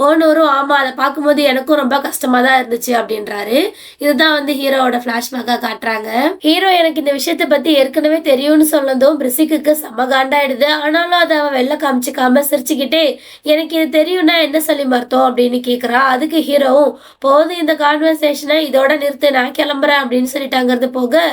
ஓனூரும் ஆமா அதை பார்க்கும்போது எனக்கும் ரொம்ப கஷ்டமா தான் இருந்துச்சு அப்படின்றாரு. இதுதான் வந்து ஹீரோவோட பிளாஷ்பேக்கா காட்டுறாங்க. ஹீரோ எனக்கு இந்த விஷயத்த பத்தி ஏற்கனவே தெரியும்னு சொன்னதும் பிரிசிக்கு செம்ம காண்டாயிடுது. ஆனாலும் அதை அவ வெளில காமிச்சிக்காம சிரிச்சுக்கிட்டே எனக்கு இது தெரியும்னா என்ன சொல்லி மறுத்தோம் அப்படின்னு கேக்குறா. அதுக்கு ஹீரோவும் போதும் இந்த கான்வர்சேஷனை இதோட நிறுத்து நான் கிளம்புறேன் அப்படின்னு சொல்லிட்டு அங்கிருந்து போக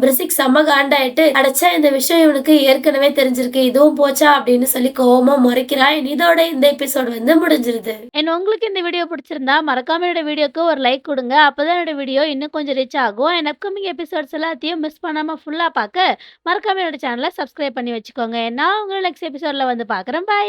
பிரிசிக் செம்ம காண்டாயிட்டு அடைச்சா இந்த விஷயம் இவனுக்கு ஏற்கனவே தெரிஞ்சிருக்கு இதுவும் போச்சா அப்படின்னு சொல்லி கோவமா முறைக்கிறா. இதோட இந்த எபிசோட் வந்து முடிஞ்சிருது. உங்களுக்கு இந்த வீடியோ பிடிச்சிருந்தா மறக்காம என்னோட வீடியோக்கு ஒரு லைக் கொடுங்க. அப்பதான் என்னோட வீடியோ இன்னும் கொஞ்சம் ரீச் ஆகும். என் அப்கமிங் எபிசோட்ஸ் எல்லாத்தையும் மிஸ் பண்ணாம ஃபுல்லா பார்க்க மறக்காம என்னோட சேனலை சப்ஸ்கிரைப் பண்ணி வச்சுக்கோங்க. நான் உங்களை நெக்ஸ்ட் எபிசோட்ல வந்து பார்க்குறேன். பை.